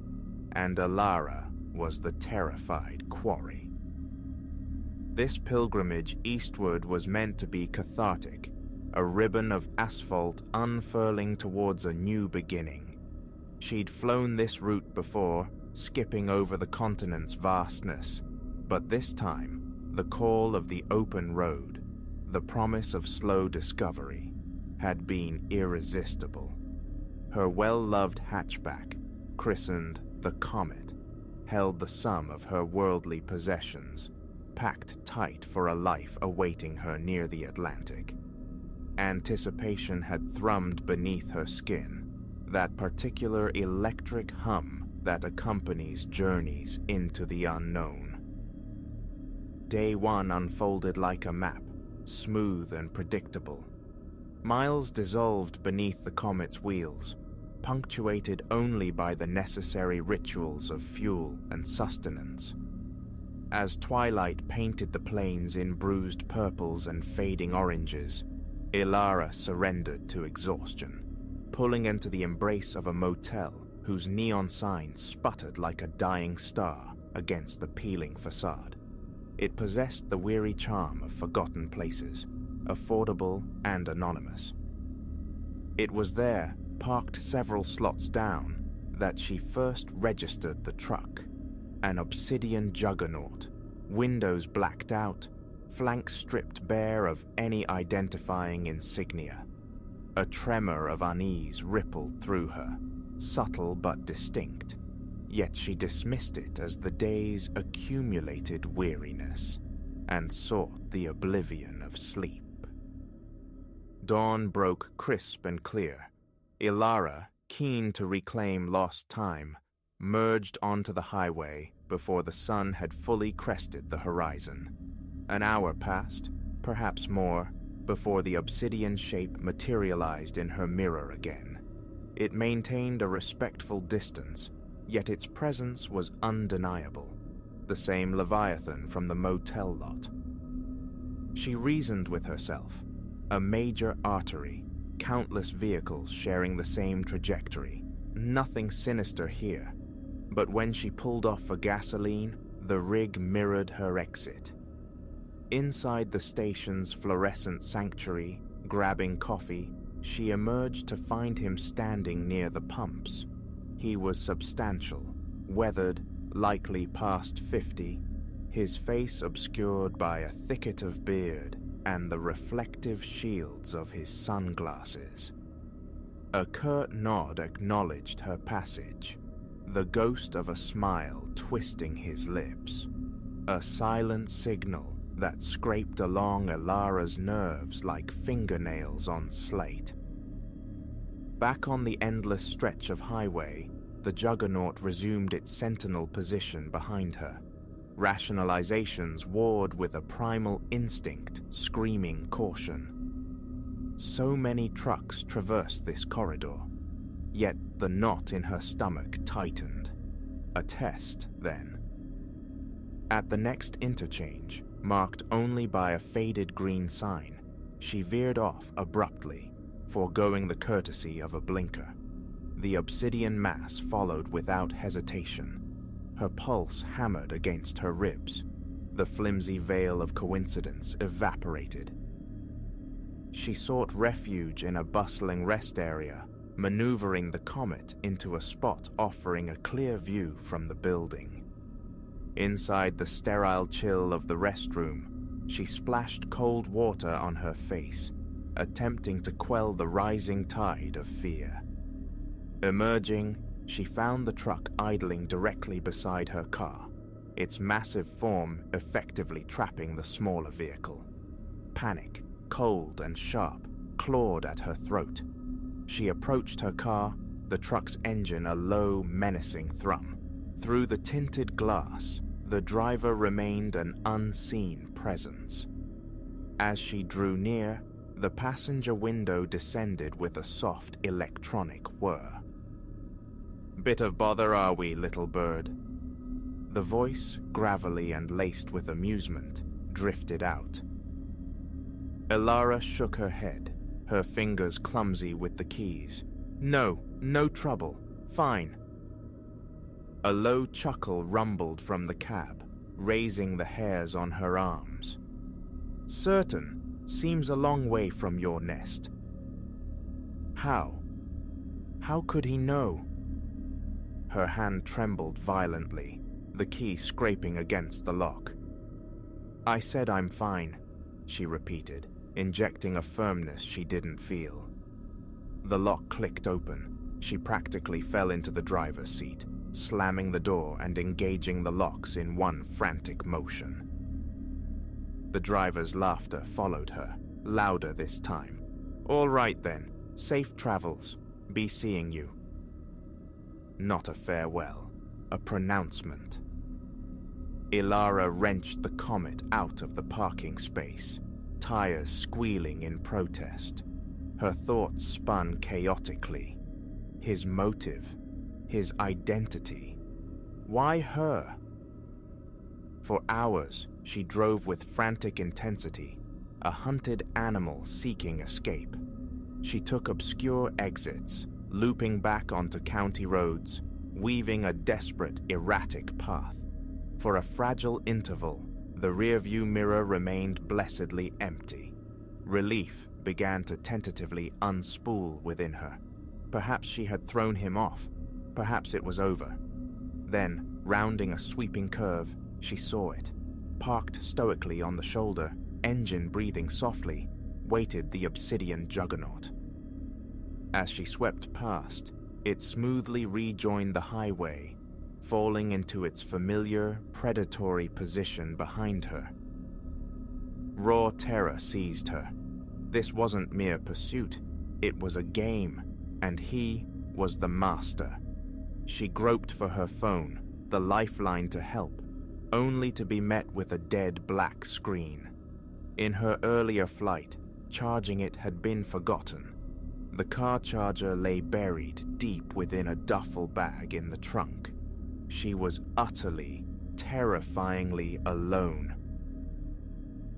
and Alara was the terrified quarry. This pilgrimage eastward was meant to be cathartic, a ribbon of asphalt unfurling towards a new beginning. She'd flown this route before, skipping over the continent's vastness, but this time, the call of the open road, the promise of slow discovery, had been irresistible. Her well-loved hatchback, christened the Comet, held the sum of her worldly possessions, packed tight for a life awaiting her near the Atlantic. Anticipation had thrummed beneath her skin, that particular electric hum that accompanies journeys into the unknown. Day one unfolded like a map, smooth and predictable. Miles dissolved beneath the Comet's wheels, punctuated only by the necessary rituals of fuel and sustenance. As twilight painted the plains in bruised purples and fading oranges, Ilara surrendered to exhaustion, pulling into the embrace of a motel whose neon sign sputtered like a dying star against the peeling facade. It possessed the weary charm of forgotten places, affordable and anonymous. It was there, parked several slots down, that she first registered the truck, an obsidian juggernaut, windows blacked out, flanks stripped bare of any identifying insignia. A tremor of unease rippled through her, subtle but distinct, yet she dismissed it as the day's accumulated weariness and sought the oblivion of sleep. Dawn broke crisp and clear. Ilara, keen to reclaim lost time, merged onto the highway before the sun had fully crested the horizon. An hour passed, perhaps more, before the obsidian shape materialized in her mirror again. It maintained a respectful distance, yet its presence was undeniable, the same Leviathan from the motel lot. She reasoned with herself. A major artery, countless vehicles sharing the same trajectory. Nothing sinister here. But when she pulled off for gasoline, the rig mirrored her exit. Inside the station's fluorescent sanctuary, grabbing coffee, she emerged to find him standing near the pumps. He was substantial, weathered, likely past 50, his face obscured by a thicket of beard and the reflective shields of his sunglasses. A curt nod acknowledged her passage, the ghost of a smile twisting his lips, a silent signal that scraped along Ilara's nerves like fingernails on slate. Back on the endless stretch of highway, the juggernaut resumed its sentinel position behind her. Rationalizations warred with a primal instinct, screaming caution. So many trucks traversed this corridor, yet the knot in her stomach tightened. A test, then. At the next interchange, marked only by a faded green sign, she veered off abruptly, foregoing the courtesy of a blinker. The obsidian mass followed without hesitation. Her pulse hammered against her ribs. The flimsy veil of coincidence evaporated. She sought refuge in a bustling rest area, maneuvering the Comet into a spot offering a clear view from the building. Inside the sterile chill of the restroom, she splashed cold water on her face, attempting to quell the rising tide of fear. Emerging, she found the truck idling directly beside her car, its massive form effectively trapping the smaller vehicle. Panic, cold and sharp, clawed at her throat. She approached her car, the truck's engine a low, menacing thrum. Through the tinted glass, the driver remained an unseen presence. As she drew near, the passenger window descended with a soft electronic whir. "Bit of bother, are we, little bird?" The voice, gravelly and laced with amusement, drifted out. Ilara shook her head, her fingers clumsy with the keys. No trouble. Fine." A low chuckle rumbled from the cab, raising the hairs on her arms. "Certain. Seems a long way from your nest." How? How could he know? Her hand trembled violently, the key scraping against the lock. "I said I'm fine," she repeated, injecting a firmness she didn't feel. The lock clicked open. She practically fell into the driver's seat, slamming the door and engaging the locks in one frantic motion. The driver's laughter followed her, louder this time. "All right then, safe travels. Be seeing you." Not a farewell, a pronouncement. Ilara wrenched the Comet out of the parking space, tires squealing in protest. Her thoughts spun chaotically. His motive, his identity. Why her? For hours, she drove with frantic intensity, a hunted animal seeking escape. She took obscure exits, looping back onto county roads, weaving a desperate, erratic path. For a fragile interval, the rearview mirror remained blessedly empty. Relief began to tentatively unspool within her. Perhaps she had thrown him off. Perhaps it was over. Then, rounding a sweeping curve, she saw it, parked stoically on the shoulder, engine breathing softly, waited the obsidian juggernaut. As she swept past, it smoothly rejoined the highway, falling into its familiar, predatory position behind her. Raw terror seized her. This wasn't mere pursuit, it was a game, and he was the master. She groped for her phone, the lifeline to help, only to be met with a dead black screen. In her earlier flight, charging it had been forgotten. The car charger lay buried deep within a duffel bag in the trunk. She was utterly, terrifyingly alone.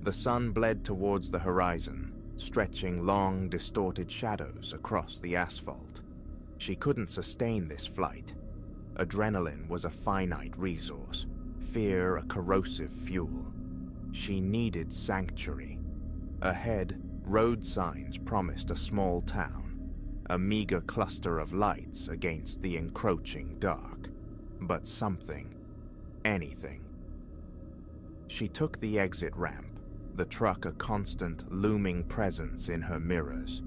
The sun bled towards the horizon, stretching long, distorted shadows across the asphalt. She couldn't sustain this flight. Adrenaline was a finite resource, fear a corrosive fuel. She needed sanctuary. Ahead, road signs promised a small town, a meager cluster of lights against the encroaching dark. But something, anything. She took the exit ramp, the truck a constant, looming presence in her mirrors.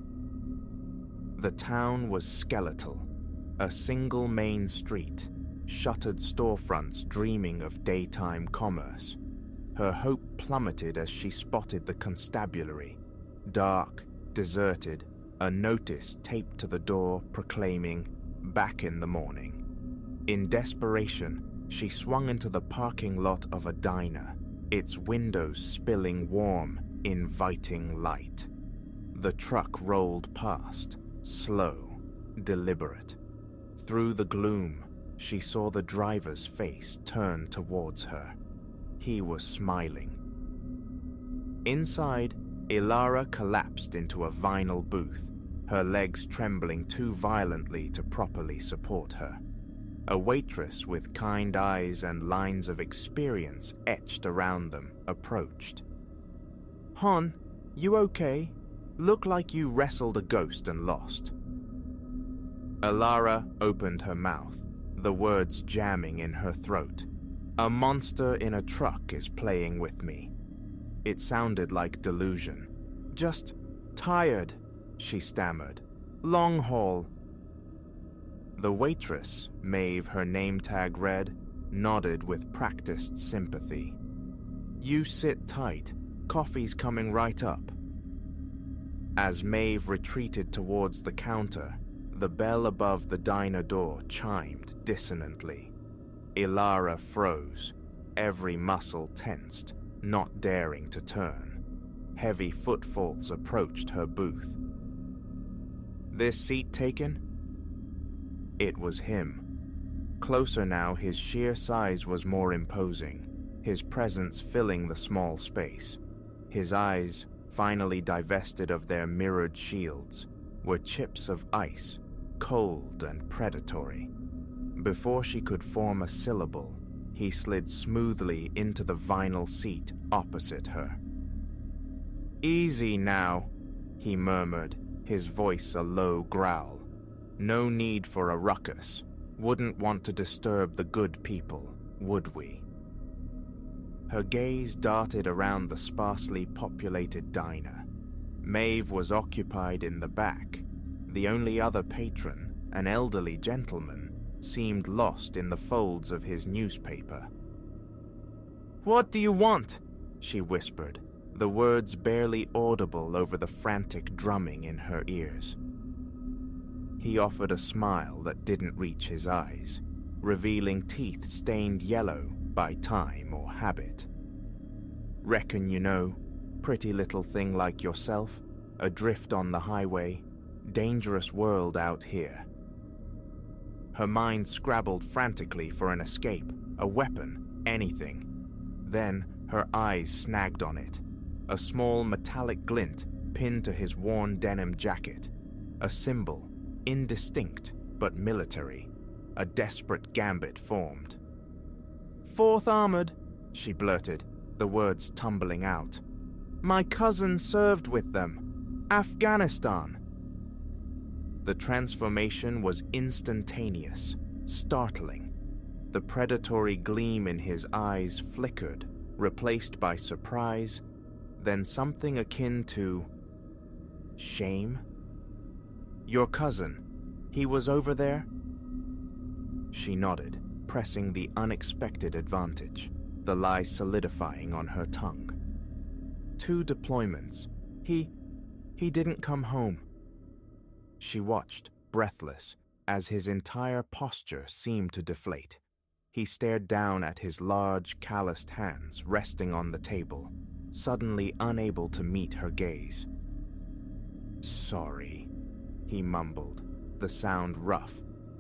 The town was skeletal, a single main street, shuttered storefronts dreaming of daytime commerce. Her hope plummeted as she spotted the constabulary, dark, deserted, a notice taped to the door proclaiming, "Back in the morning." In desperation, she swung into the parking lot of a diner, its windows spilling warm, inviting light. The truck rolled past, slow, deliberate. Through the gloom, she saw the driver's face turn towards her. He was smiling. Inside, Ilara collapsed into a vinyl booth, her legs trembling too violently to properly support her. A waitress with kind eyes and lines of experience etched around them approached. "Hon, you okay? Look like you wrestled a ghost and lost." Ilara opened her mouth, the words jamming in her throat. "A monster in a truck is playing with me." It sounded like delusion. "Just tired," she stammered. "Long haul." The waitress, Maeve, her name tag read, nodded with practiced sympathy. "You sit tight. Coffee's coming right up." As Maeve retreated towards the counter, the bell above the diner door chimed dissonantly. Ilara froze, every muscle tensed, not daring to turn. Heavy footfalls approached her booth. "This seat taken?" It was him. Closer now, his sheer size was more imposing, his presence filling the small space. His eyes, finally divested of their mirrored shields, were chips of ice, cold and predatory. Before she could form a syllable, he slid smoothly into the vinyl seat opposite her. "Easy now," he murmured, his voice a low growl. "No need for a ruckus. Wouldn't want to disturb the good people, would we?" Her gaze darted around the sparsely populated diner. Maeve was occupied in the back. The only other patron, an elderly gentleman, seemed lost in the folds of his newspaper. "What do you want?" she whispered, the words barely audible over the frantic drumming in her ears. He offered a smile that didn't reach his eyes, revealing teeth stained yellow by time or habit. "Reckon you know, pretty little thing like yourself, adrift on the highway, dangerous world out here." Her mind scrabbled frantically for an escape, a weapon, anything. Then her eyes snagged on it, a small metallic glint pinned to his worn denim jacket, a symbol, indistinct but military, a desperate gambit formed. "4th Armored," she blurted, the words tumbling out. "My cousin served with them. Afghanistan." The transformation was instantaneous, startling. The predatory gleam in his eyes flickered, replaced by surprise, then something akin to shame. Your cousin, he was over there? She nodded, pressing the unexpected advantage, the lie solidifying on her tongue. 2 deployments. He didn't come home. She watched, breathless, as his entire posture seemed to deflate. He stared down at his large, calloused hands resting on the table, suddenly unable to meet her gaze. Sorry, he mumbled, the sound rough,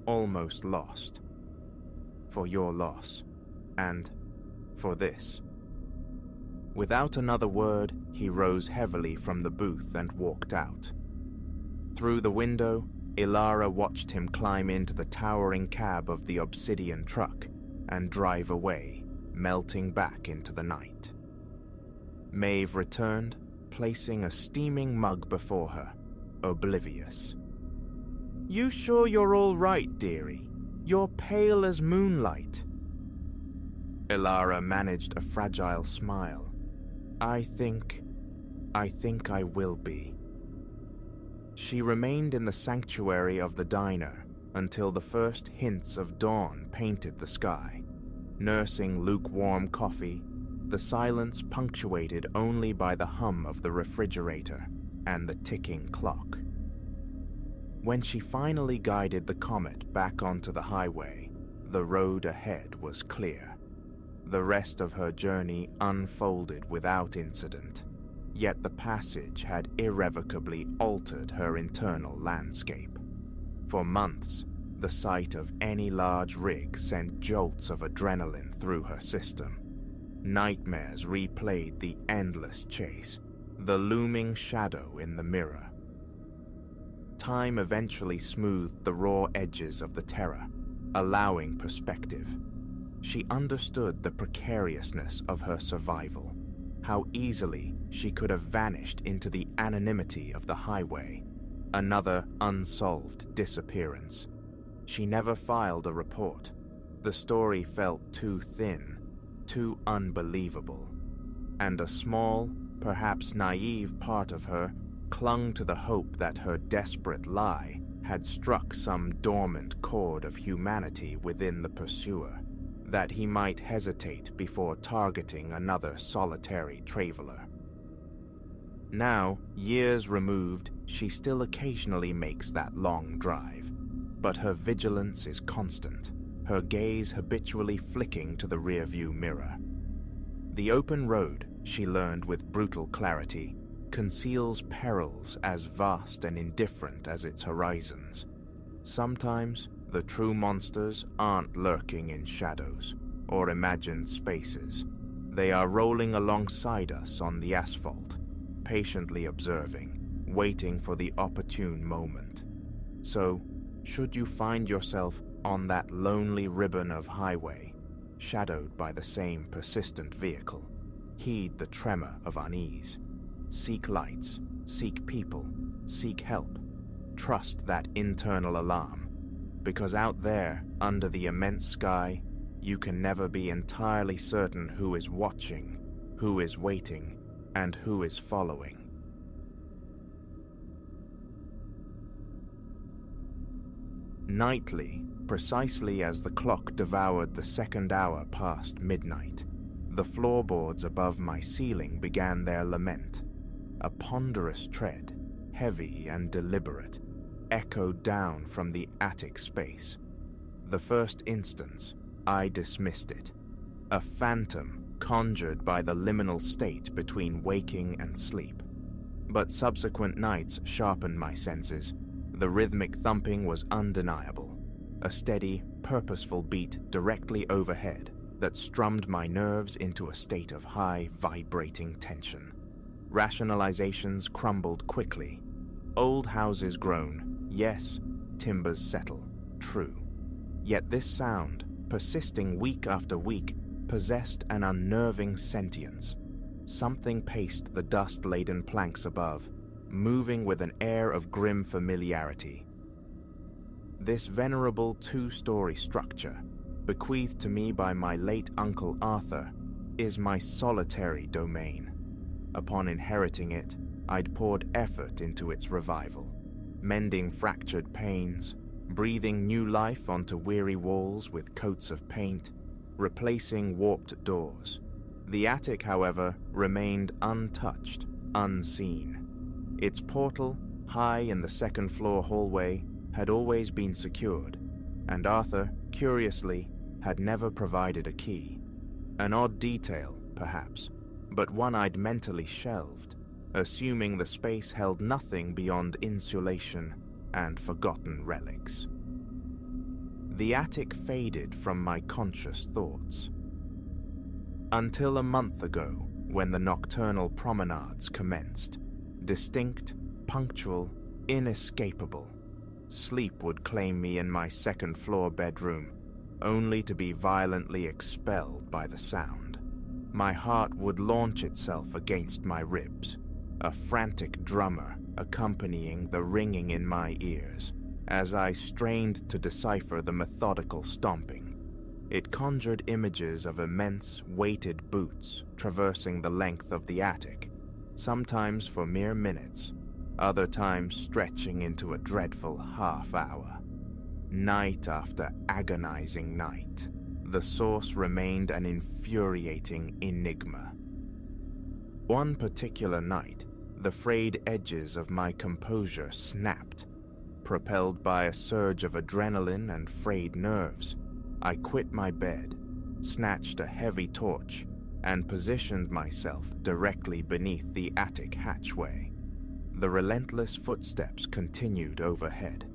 almost lost. For your loss, and for this. Without another word, he rose heavily from the booth and walked out. Through the window, Ilara watched him climb into the towering cab of the obsidian truck and drive away, melting back into the night. Maeve returned, placing a steaming mug before her, oblivious. You sure you're all right, dearie? You're pale as moonlight. Ilara managed a fragile smile. I think I will be. She remained in the sanctuary of the diner until the first hints of dawn painted the sky, nursing lukewarm coffee, the silence punctuated only by the hum of the refrigerator and the ticking clock. When she finally guided the Comet back onto the highway, the road ahead was clear. The rest of her journey unfolded without incident, yet the passage had irrevocably altered her internal landscape. For months, the sight of any large rig sent jolts of adrenaline through her system. Nightmares replayed the endless chase, the looming shadow in the mirror. Time eventually smoothed the raw edges of the terror, allowing perspective. She understood the precariousness of her survival, how easily she could have vanished into the anonymity of the highway, another unsolved disappearance. She never filed a report. The story felt too thin, too unbelievable, and a small, perhaps naive part of her clung to the hope that her desperate lie had struck some dormant chord of humanity within the pursuer, that he might hesitate before targeting another solitary traveler. Now, years removed, she still occasionally makes that long drive, but her vigilance is constant, her gaze habitually flicking to the rearview mirror. The open road, she learned with brutal clarity, conceals perils as vast and indifferent as its horizons. Sometimes, the true monsters aren't lurking in shadows or imagined spaces. They are rolling alongside us on the asphalt, patiently observing, waiting for the opportune moment. So, should you find yourself on that lonely ribbon of highway, shadowed by the same persistent vehicle, heed the tremor of unease. Seek lights, seek people, seek help. Trust that internal alarm. Because out there, under the immense sky, you can never be entirely certain who is watching, who is waiting, and who is following. Nightly, precisely as the clock devoured the second hour past midnight, the floorboards above my ceiling began their lament. A ponderous tread, heavy and deliberate, echoed down from the attic space. The first instance, I dismissed it. A phantom conjured by the liminal state between waking and sleep. But subsequent nights sharpened my senses. The rhythmic thumping was undeniable, a steady, purposeful beat directly overhead that strummed my nerves into a state of high, vibrating tension. Rationalizations crumbled quickly. Old houses groan. Yes, timbers settle, true. Yet this sound, persisting week after week, possessed an unnerving sentience. Something paced the dust-laden planks above, moving with an air of grim familiarity. This venerable 2-story structure, bequeathed to me by my late Uncle Arthur, is my solitary domain. Upon inheriting it, I'd poured effort into its revival, mending fractured panes, breathing new life onto weary walls with coats of paint, replacing warped doors. The attic, however, remained untouched, unseen. Its portal, high in the second-floor hallway, had always been secured, and Arthur, curiously, had never provided a key. An odd detail, perhaps, but one I'd mentally shelved, assuming the space held nothing beyond insulation and forgotten relics. The attic faded from my conscious thoughts. Until a month ago, when the nocturnal promenades commenced. Distinct, punctual, inescapable. Sleep would claim me in my second-floor bedroom, only to be violently expelled by the sound. My heart would launch itself against my ribs, a frantic drummer accompanying the ringing in my ears, as I strained to decipher the methodical stomping. It conjured images of immense, weighted boots traversing the length of the attic, sometimes for mere minutes, other times stretching into a dreadful half-hour. Night after agonizing night, the source remained an infuriating enigma. One particular night, the frayed edges of my composure snapped. Propelled by a surge of adrenaline and frayed nerves, I quit my bed, snatched a heavy torch, and positioned myself directly beneath the attic hatchway. The relentless footsteps continued overhead.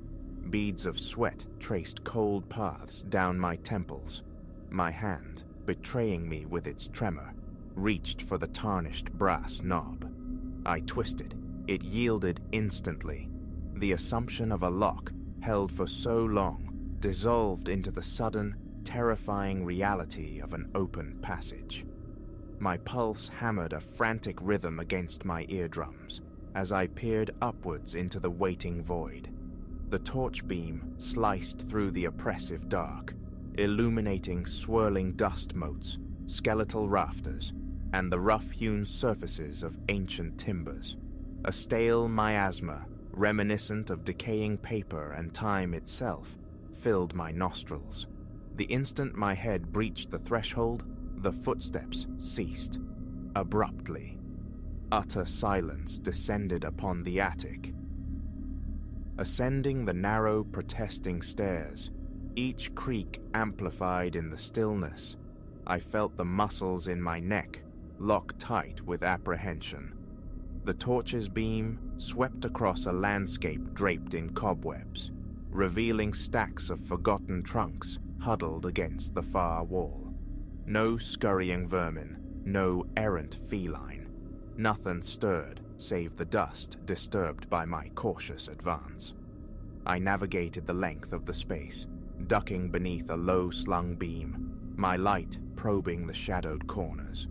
Beads of sweat traced cold paths down my temples. My hand, betraying me with its tremor, reached for the tarnished brass knob. I twisted. It yielded instantly. The assumption of a lock, held for so long, dissolved into the sudden, terrifying reality of an open passage. My pulse hammered a frantic rhythm against my eardrums as I peered upwards into the waiting void. The torch beam sliced through the oppressive dark, illuminating swirling dust motes, skeletal rafters, and the rough-hewn surfaces of ancient timbers. A stale miasma, reminiscent of decaying paper and time itself, filled my nostrils. The instant my head breached the threshold, the footsteps ceased. Abruptly, utter silence descended upon the attic. Ascending the narrow, protesting stairs, each creak amplified in the stillness, I felt the muscles in my neck lock tight with apprehension. The torch's beam swept across a landscape draped in cobwebs, revealing stacks of forgotten trunks huddled against the far wall. No scurrying vermin, no errant feline. Nothing stirred save the dust disturbed by my cautious advance. I navigated the length of the space, ducking beneath a low-slung beam, my light probing the shadowed corners.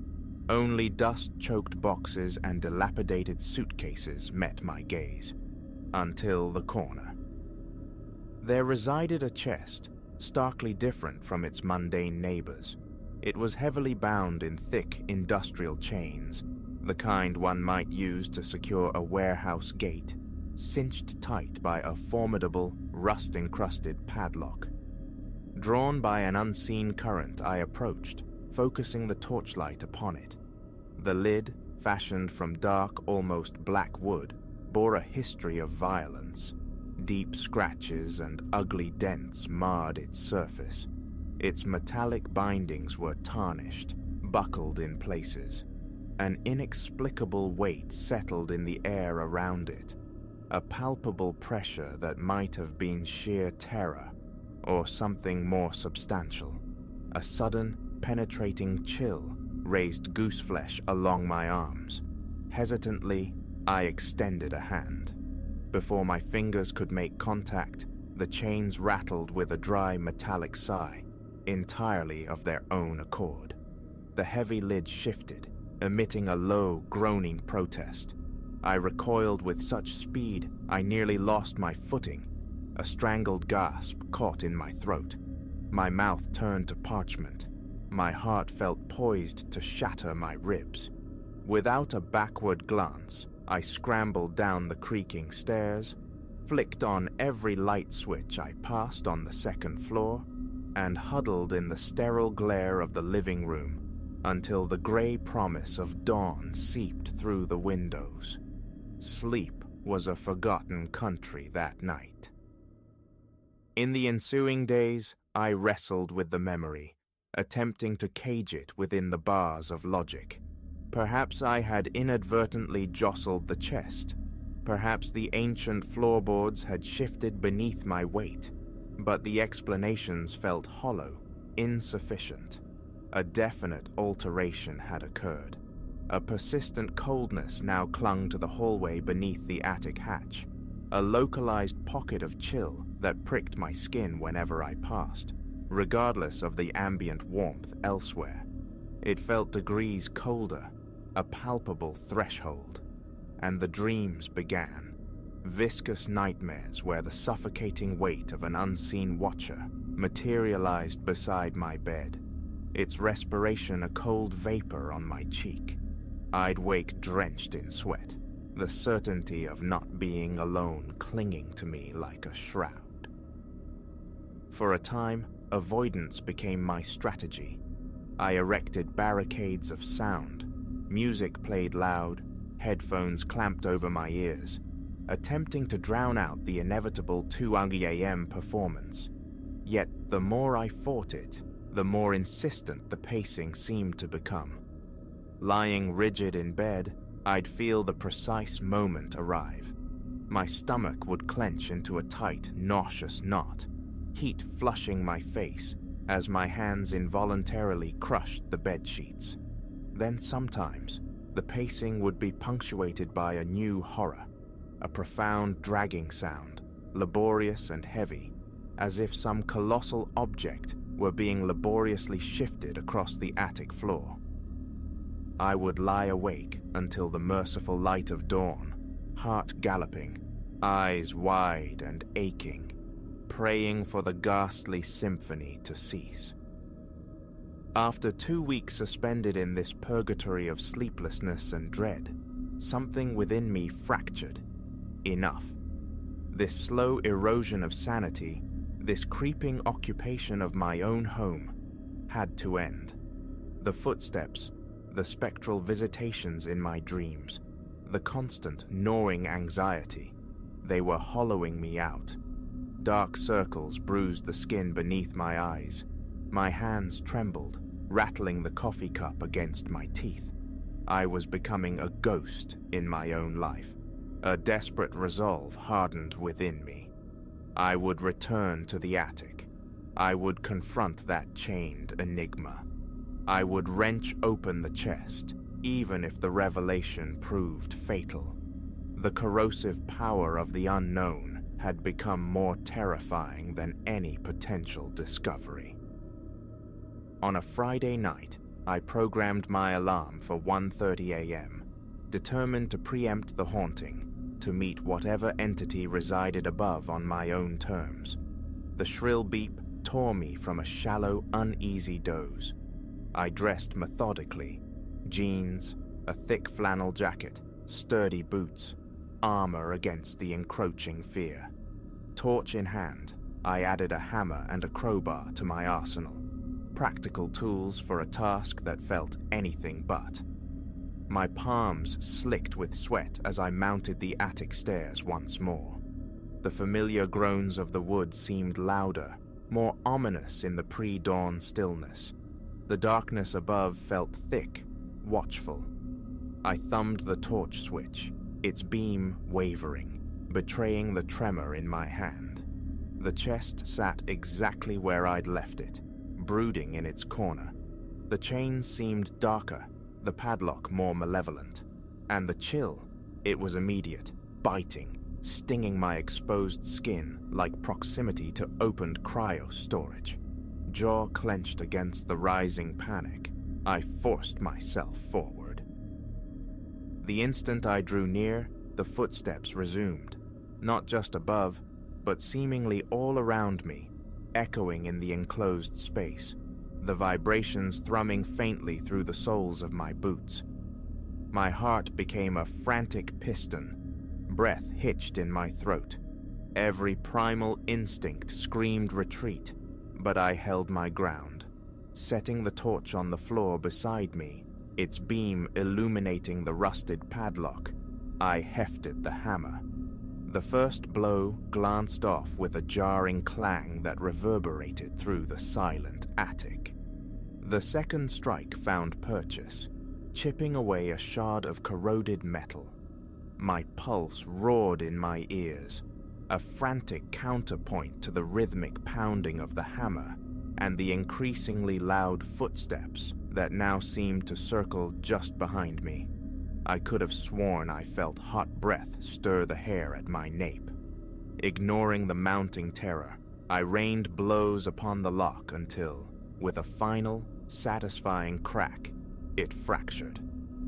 Only dust-choked boxes and dilapidated suitcases met my gaze, until the corner. There resided a chest, starkly different from its mundane neighbors. It was heavily bound in thick industrial chains, the kind one might use to secure a warehouse gate, cinched tight by a formidable, rust-encrusted padlock. Drawn by an unseen current, I approached, focusing the torchlight upon it. The lid, fashioned from dark, almost black wood, bore a history of violence. Deep scratches and ugly dents marred its surface. Its metallic bindings were tarnished, buckled in places. An inexplicable weight settled in the air around it, a palpable pressure that might have been sheer terror, or something more substantial. A sudden, penetrating chill raised gooseflesh along my arms. Hesitantly, I extended a hand. Before my fingers could make contact, the chains rattled with a dry metallic sigh, entirely of their own accord. The heavy lid shifted, emitting a low, groaning protest. I recoiled with such speed I nearly lost my footing. A strangled gasp caught in my throat. My mouth turned to parchment. My heart felt poised to shatter my ribs. Without a backward glance, I scrambled down the creaking stairs, flicked on every light switch I passed on the second floor, and huddled in the sterile glare of the living room until the gray promise of dawn seeped through the windows. Sleep was a forgotten country that night. In the ensuing days, I wrestled with the memory, attempting to cage it within the bars of logic. Perhaps I had inadvertently jostled the chest. Perhaps the ancient floorboards had shifted beneath my weight, but the explanations felt hollow, insufficient. A definite alteration had occurred. A persistent coldness now clung to the hallway beneath the attic hatch, a localized pocket of chill that pricked my skin whenever I passed, regardless of the ambient warmth elsewhere. It felt degrees colder, a palpable threshold, and the dreams began. Viscous nightmares where the suffocating weight of an unseen watcher materialized beside my bed, its respiration a cold vapor on my cheek. I'd wake drenched in sweat, the certainty of not being alone clinging to me like a shroud. For a time, avoidance became my strategy. I erected barricades of sound. Music played loud, headphones clamped over my ears, attempting to drown out the inevitable 2 a.m. performance. Yet the more I fought it, the more insistent the pacing seemed to become. Lying rigid in bed, I'd feel the precise moment arrive. My stomach would clench into a tight, nauseous knot, heat flushing my face as my hands involuntarily crushed the bedsheets. Then sometimes, the pacing would be punctuated by a new horror, a profound dragging sound, laborious and heavy, as if some colossal object were being laboriously shifted across the attic floor. I would lie awake until the merciful light of dawn, heart galloping, eyes wide and aching, praying for the ghastly symphony to cease. After 2 weeks suspended in this purgatory of sleeplessness and dread, something within me fractured. Enough. This slow erosion of sanity, this creeping occupation of my own home, had to end. The footsteps, the spectral visitations in my dreams, the constant gnawing anxiety, they were hollowing me out. Dark circles bruised the skin beneath my eyes. My hands trembled, rattling the coffee cup against my teeth. I was becoming a ghost in my own life. A desperate resolve hardened within me. I would return to the attic. I would confront that chained enigma. I would wrench open the chest, even if the revelation proved fatal. The corrosive power of the unknown had become more terrifying than any potential discovery. On a Friday night, I programmed my alarm for 1:30 a.m., determined to preempt the haunting, to meet whatever entity resided above on my own terms. The shrill beep tore me from a shallow, uneasy doze. I dressed methodically, jeans, a thick flannel jacket, sturdy boots, armor against the encroaching fear. Torch in hand, I added a hammer and a crowbar to my arsenal, practical tools for a task that felt anything but. My palms slicked with sweat as I mounted the attic stairs once more. The familiar groans of the woods seemed louder, more ominous in the pre-dawn stillness. The darkness above felt thick, watchful. I thumbed the torch switch, its beam wavering, betraying the tremor in my hand. The chest sat exactly where I'd left it, brooding in its corner. The chains seemed darker, the padlock more malevolent. And the chill, it was immediate, biting, stinging my exposed skin like proximity to opened cryo storage. Jaw clenched against the rising panic, I forced myself forward. The instant I drew near, the footsteps resumed, not just above, but seemingly all around me, echoing in the enclosed space, the vibrations thrumming faintly through the soles of my boots. My heart became a frantic piston. Breath hitched in my throat. Every primal instinct screamed retreat, but I held my ground. Setting the torch on the floor beside me, its beam illuminating the rusted padlock, I hefted the hammer. The first blow glanced off with a jarring clang that reverberated through the silent attic. The second strike found purchase, chipping away a shard of corroded metal. My pulse roared in my ears, a frantic counterpoint to the rhythmic pounding of the hammer and the increasingly loud footsteps that now seemed to circle just behind me. I could have sworn I felt hot breath stir the hair at my nape. Ignoring the mounting terror, I rained blows upon the lock until, with a final, satisfying crack, it fractured.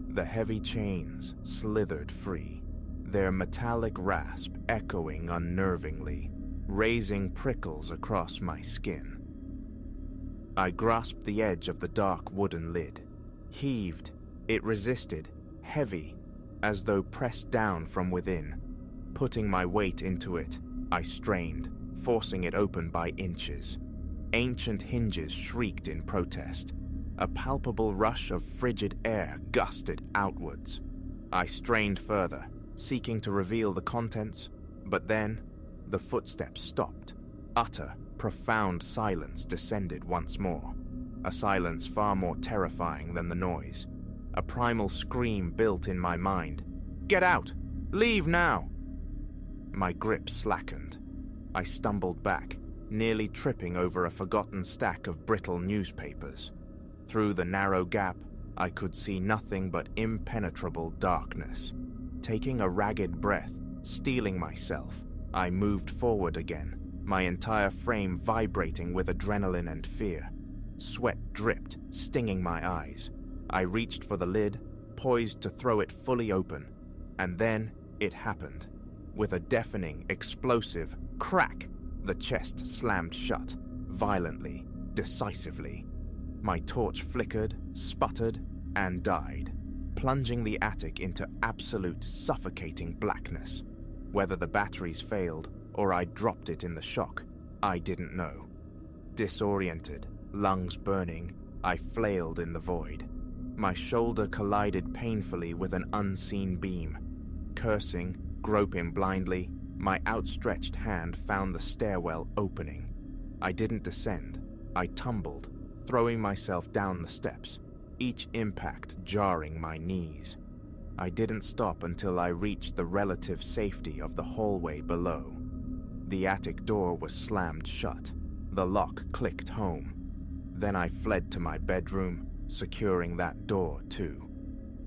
The heavy chains slithered free, their metallic rasp echoing unnervingly, raising prickles across my skin. I grasped the edge of the dark wooden lid, heaved. It resisted, heavy, as though pressed down from within. Putting my weight into it, I strained, forcing it open by inches. Ancient hinges shrieked in protest. A palpable rush of frigid air gusted outwards. I strained further, seeking to reveal the contents, but then the footsteps stopped. Utter, profound silence descended once more, a silence far more terrifying than the noise. A primal scream built in my mind. "Get out! Leave now!" My grip slackened. I stumbled back, nearly tripping over a forgotten stack of brittle newspapers. Through the narrow gap, I could see nothing but impenetrable darkness. Taking a ragged breath, steeling myself, I moved forward again, my entire frame vibrating with adrenaline and fear. Sweat dripped, stinging my eyes. I reached for the lid, poised to throw it fully open, and then it happened. With a deafening, explosive crack, the chest slammed shut, violently, decisively. My torch flickered, sputtered, and died, plunging the attic into absolute suffocating blackness. Whether the batteries failed or I dropped it in the shock, I didn't know. Disoriented, lungs burning, I flailed in the void. My shoulder collided painfully with an unseen beam. Cursing, groping blindly, my outstretched hand found the stairwell opening. I didn't descend. I tumbled, throwing myself down the steps, each impact jarring my knees. I didn't stop until I reached the relative safety of the hallway below. The attic door was slammed shut. The lock clicked home. Then I fled to my bedroom, securing that door too.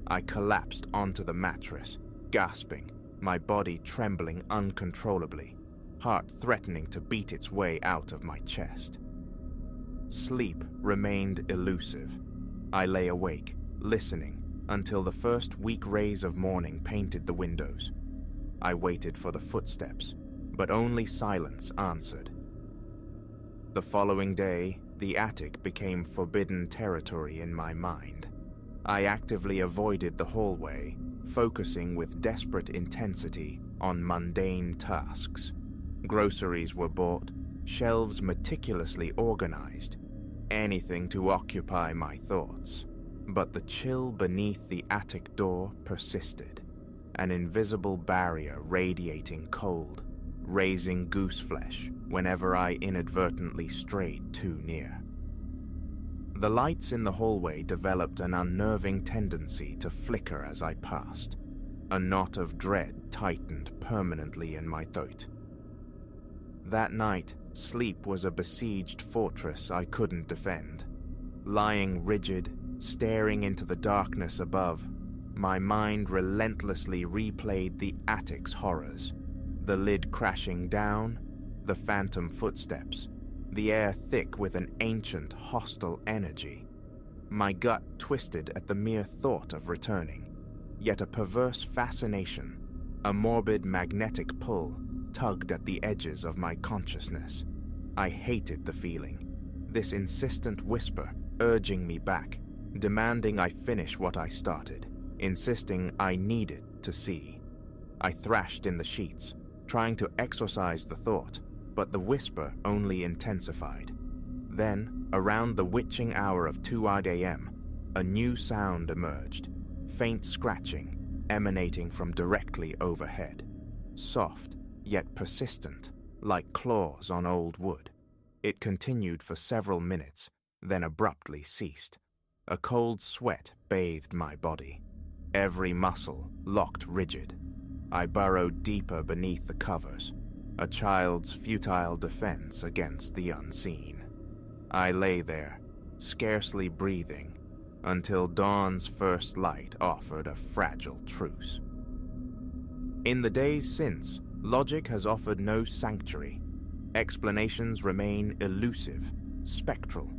I collapsed onto the mattress, gasping, my body trembling uncontrollably, heart threatening to beat its way out of my chest. Sleep remained elusive. I lay awake, listening, until the first weak rays of morning painted the windows. I waited for the footsteps, but only silence answered. The following day, the attic became forbidden territory in my mind. I actively avoided the hallway, focusing with desperate intensity on mundane tasks. Groceries were bought, shelves meticulously organized, anything to occupy my thoughts. But the chill beneath the attic door persisted, an invisible barrier radiating cold, raising gooseflesh whenever I inadvertently strayed too near. The lights in the hallway developed an unnerving tendency to flicker as I passed. A knot of dread tightened permanently in my throat. That night, sleep was a besieged fortress I couldn't defend. Lying rigid, staring into the darkness above, my mind relentlessly replayed the attic's horrors. The lid crashing down, the phantom footsteps, the air thick with an ancient, hostile energy. My gut twisted at the mere thought of returning, yet a perverse fascination, a morbid magnetic pull, tugged at the edges of my consciousness. I hated the feeling, this insistent whisper urging me back, demanding I finish what I started. insisting I needed to see. I thrashed in the sheets, trying to exorcise the thought, but the whisper only intensified. Then, around the witching hour of 2 a.m., a new sound emerged, faint scratching emanating from directly overhead, soft yet persistent, like claws on old wood. It continued for several minutes, then abruptly ceased. A cold sweat bathed my body, every muscle locked rigid. I burrowed deeper beneath the covers, a child's futile defense against the unseen. I lay there, scarcely breathing, until dawn's first light offered a fragile truce. In the days since, logic has offered no sanctuary. Explanations remain elusive, spectral.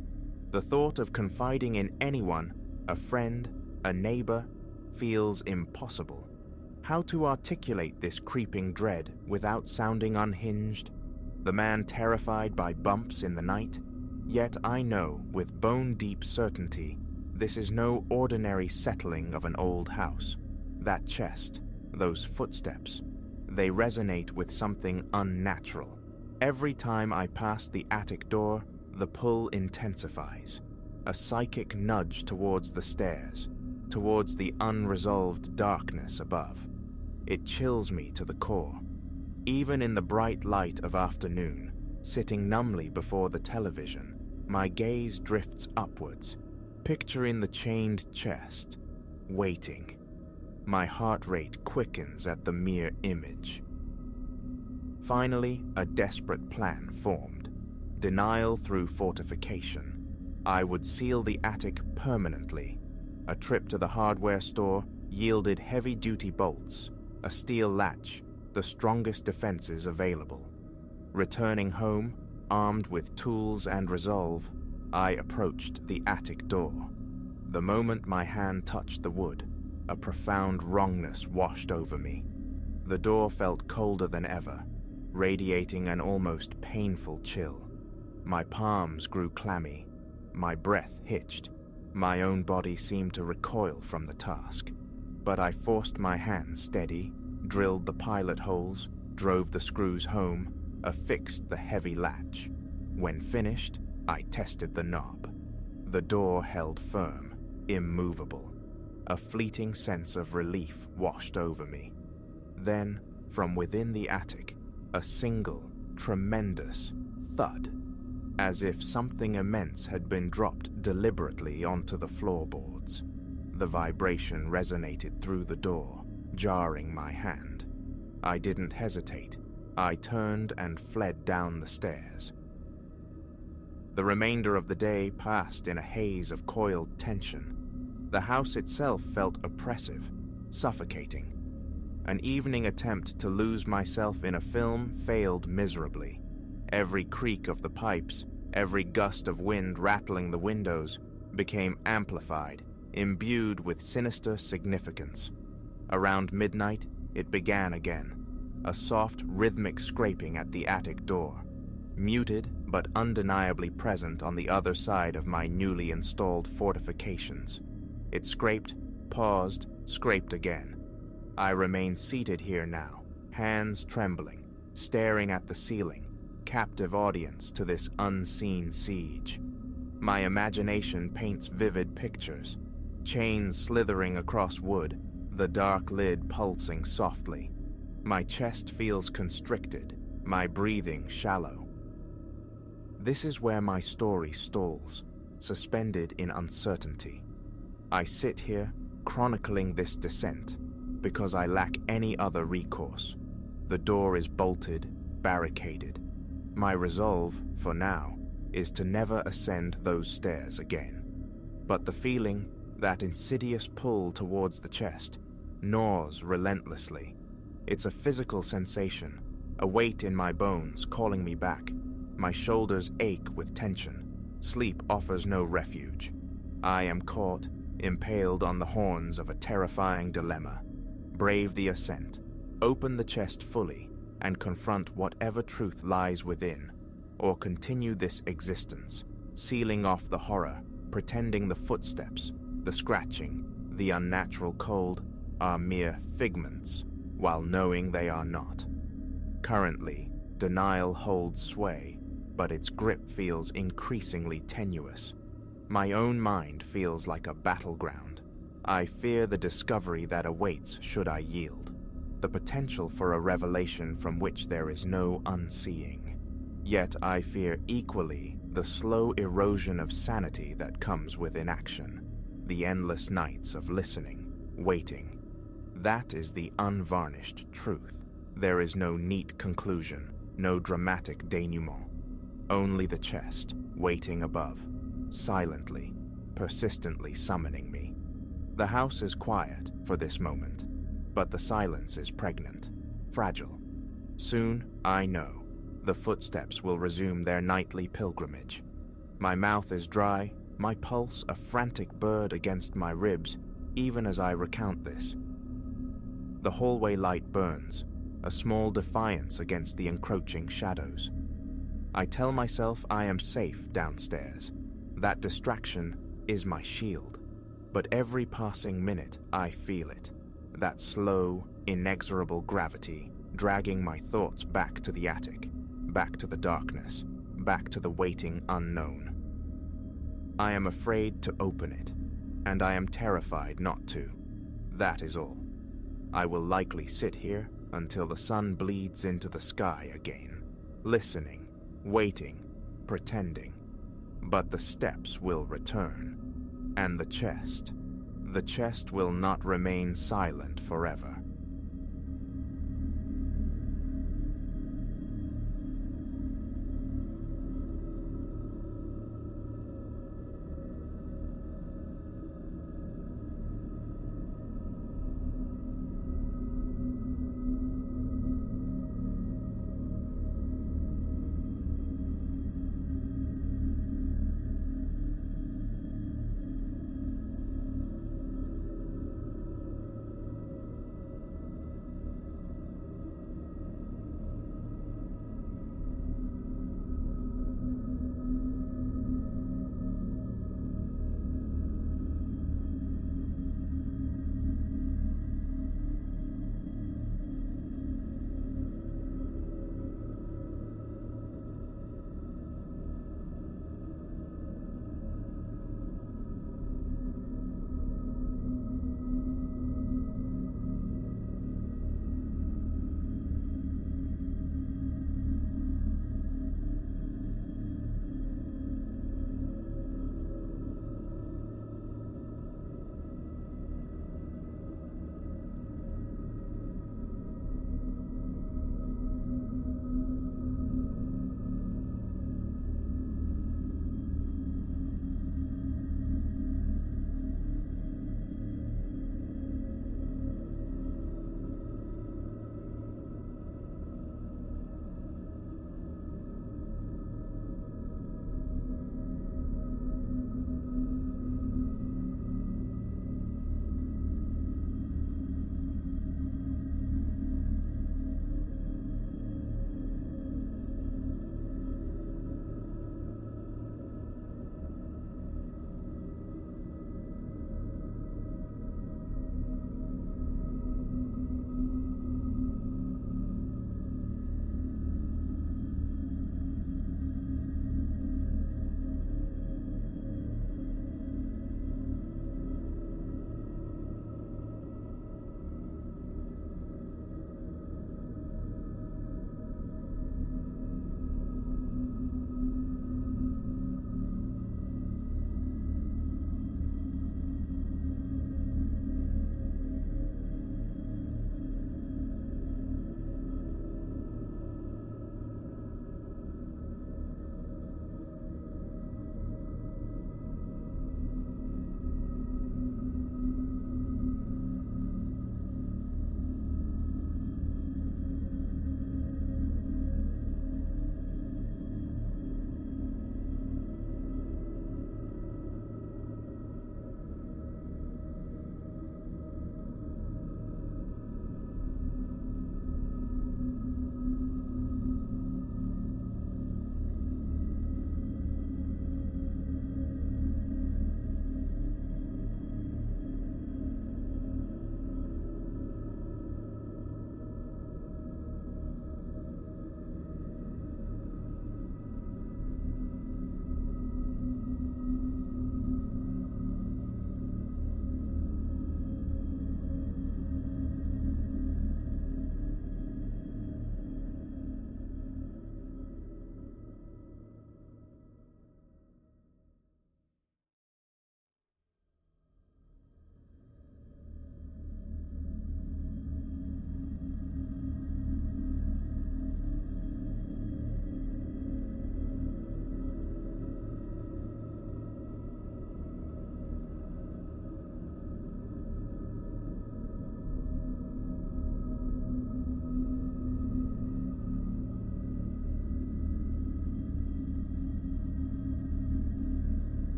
The thought of confiding in anyone, a friend, a neighbor, feels impossible. How to articulate this creeping dread without sounding unhinged? The man terrified by bumps in the night? Yet I know with bone-deep certainty this is no ordinary settling of an old house. That chest, those footsteps, they resonate with something unnatural. Every time I pass the attic door, the pull intensifies. A psychic nudge towards the stairs, towards the unresolved darkness above. It chills me to the core. Even in the bright light of afternoon, sitting numbly before the television, my gaze drifts upwards, picturing the chained chest, waiting. My heart rate quickens at the mere image. Finally, a desperate plan formed. Denial through fortification. I would seal the attic permanently. A trip to the hardware store yielded heavy-duty bolts, a steel latch, the strongest defenses available. Returning home, armed with tools and resolve, I approached the attic door. The moment my hand touched the wood, a profound wrongness washed over me. The door felt colder than ever, radiating an almost painful chill. My palms grew clammy, my breath hitched. My own body seemed to recoil from the task. But I forced my hands steady, drilled the pilot holes, drove the screws home, affixed the heavy latch. When finished, I tested the knob. The door held firm, immovable. A fleeting sense of relief washed over me. Then, from within the attic, a single, tremendous thud, as if something immense had been dropped deliberately onto the floorboards. The vibration resonated through the door, jarring my hand. I didn't hesitate. I turned and fled down the stairs. The remainder of the day passed in a haze of coiled tension. The house itself felt oppressive, suffocating. An evening attempt to lose myself in a film failed miserably. Every creak of the pipes, every gust of wind rattling the windows, became amplified, imbued with sinister significance. Around midnight, it began again, a soft, rhythmic scraping at the attic door, muted but undeniably present on the other side of my newly installed fortifications. It scraped, paused, scraped again. I remained seated here now, hands trembling, staring at the ceiling, captive audience to this unseen siege. My imagination paints vivid pictures, chains slithering across wood, the dark lid pulsing softly. My chest feels constricted, my breathing shallow. This is where my story stalls, suspended in uncertainty. I sit here, chronicling this descent, because I lack any other recourse. The door is bolted, barricaded. My resolve, for now, is to never ascend those stairs again. But the feeling, that insidious pull towards the chest, gnaws relentlessly. It's a physical sensation, a weight in my bones calling me back. My shoulders ache with tension. Sleep offers no refuge. I am caught, impaled on the horns of a terrifying dilemma. Brave the ascent, open the chest fully, and confront whatever truth lies within, or continue this existence, sealing off the horror, pretending the footsteps, the scratching, the unnatural cold, are mere figments, while knowing they are not. Currently, denial holds sway, but its grip feels increasingly tenuous. My own mind feels like a battleground. I fear the discovery that awaits should I yield, the potential for a revelation from which there is no unseeing. Yet I fear equally the slow erosion of sanity that comes with inaction, the endless nights of listening, waiting. That is the unvarnished truth. There is no neat conclusion, no dramatic denouement. Only the chest, waiting above, silently, persistently summoning me. The house is quiet for this moment, but the silence is pregnant, fragile. Soon, I know, the footsteps will resume their nightly pilgrimage. My mouth is dry, my pulse a frantic bird against my ribs, even as I recount this. The hallway light burns, a small defiance against the encroaching shadows. I tell myself I am safe downstairs. That distraction is my shield. But every passing minute, I feel it. That slow, inexorable gravity, dragging my thoughts back to the attic, back to the darkness, back to the waiting unknown. I am afraid to open it, and I am terrified not to. That is all. I will likely sit here until the sun bleeds into the sky again, listening, waiting, pretending. But the steps will return, and the chest will not remain silent forever.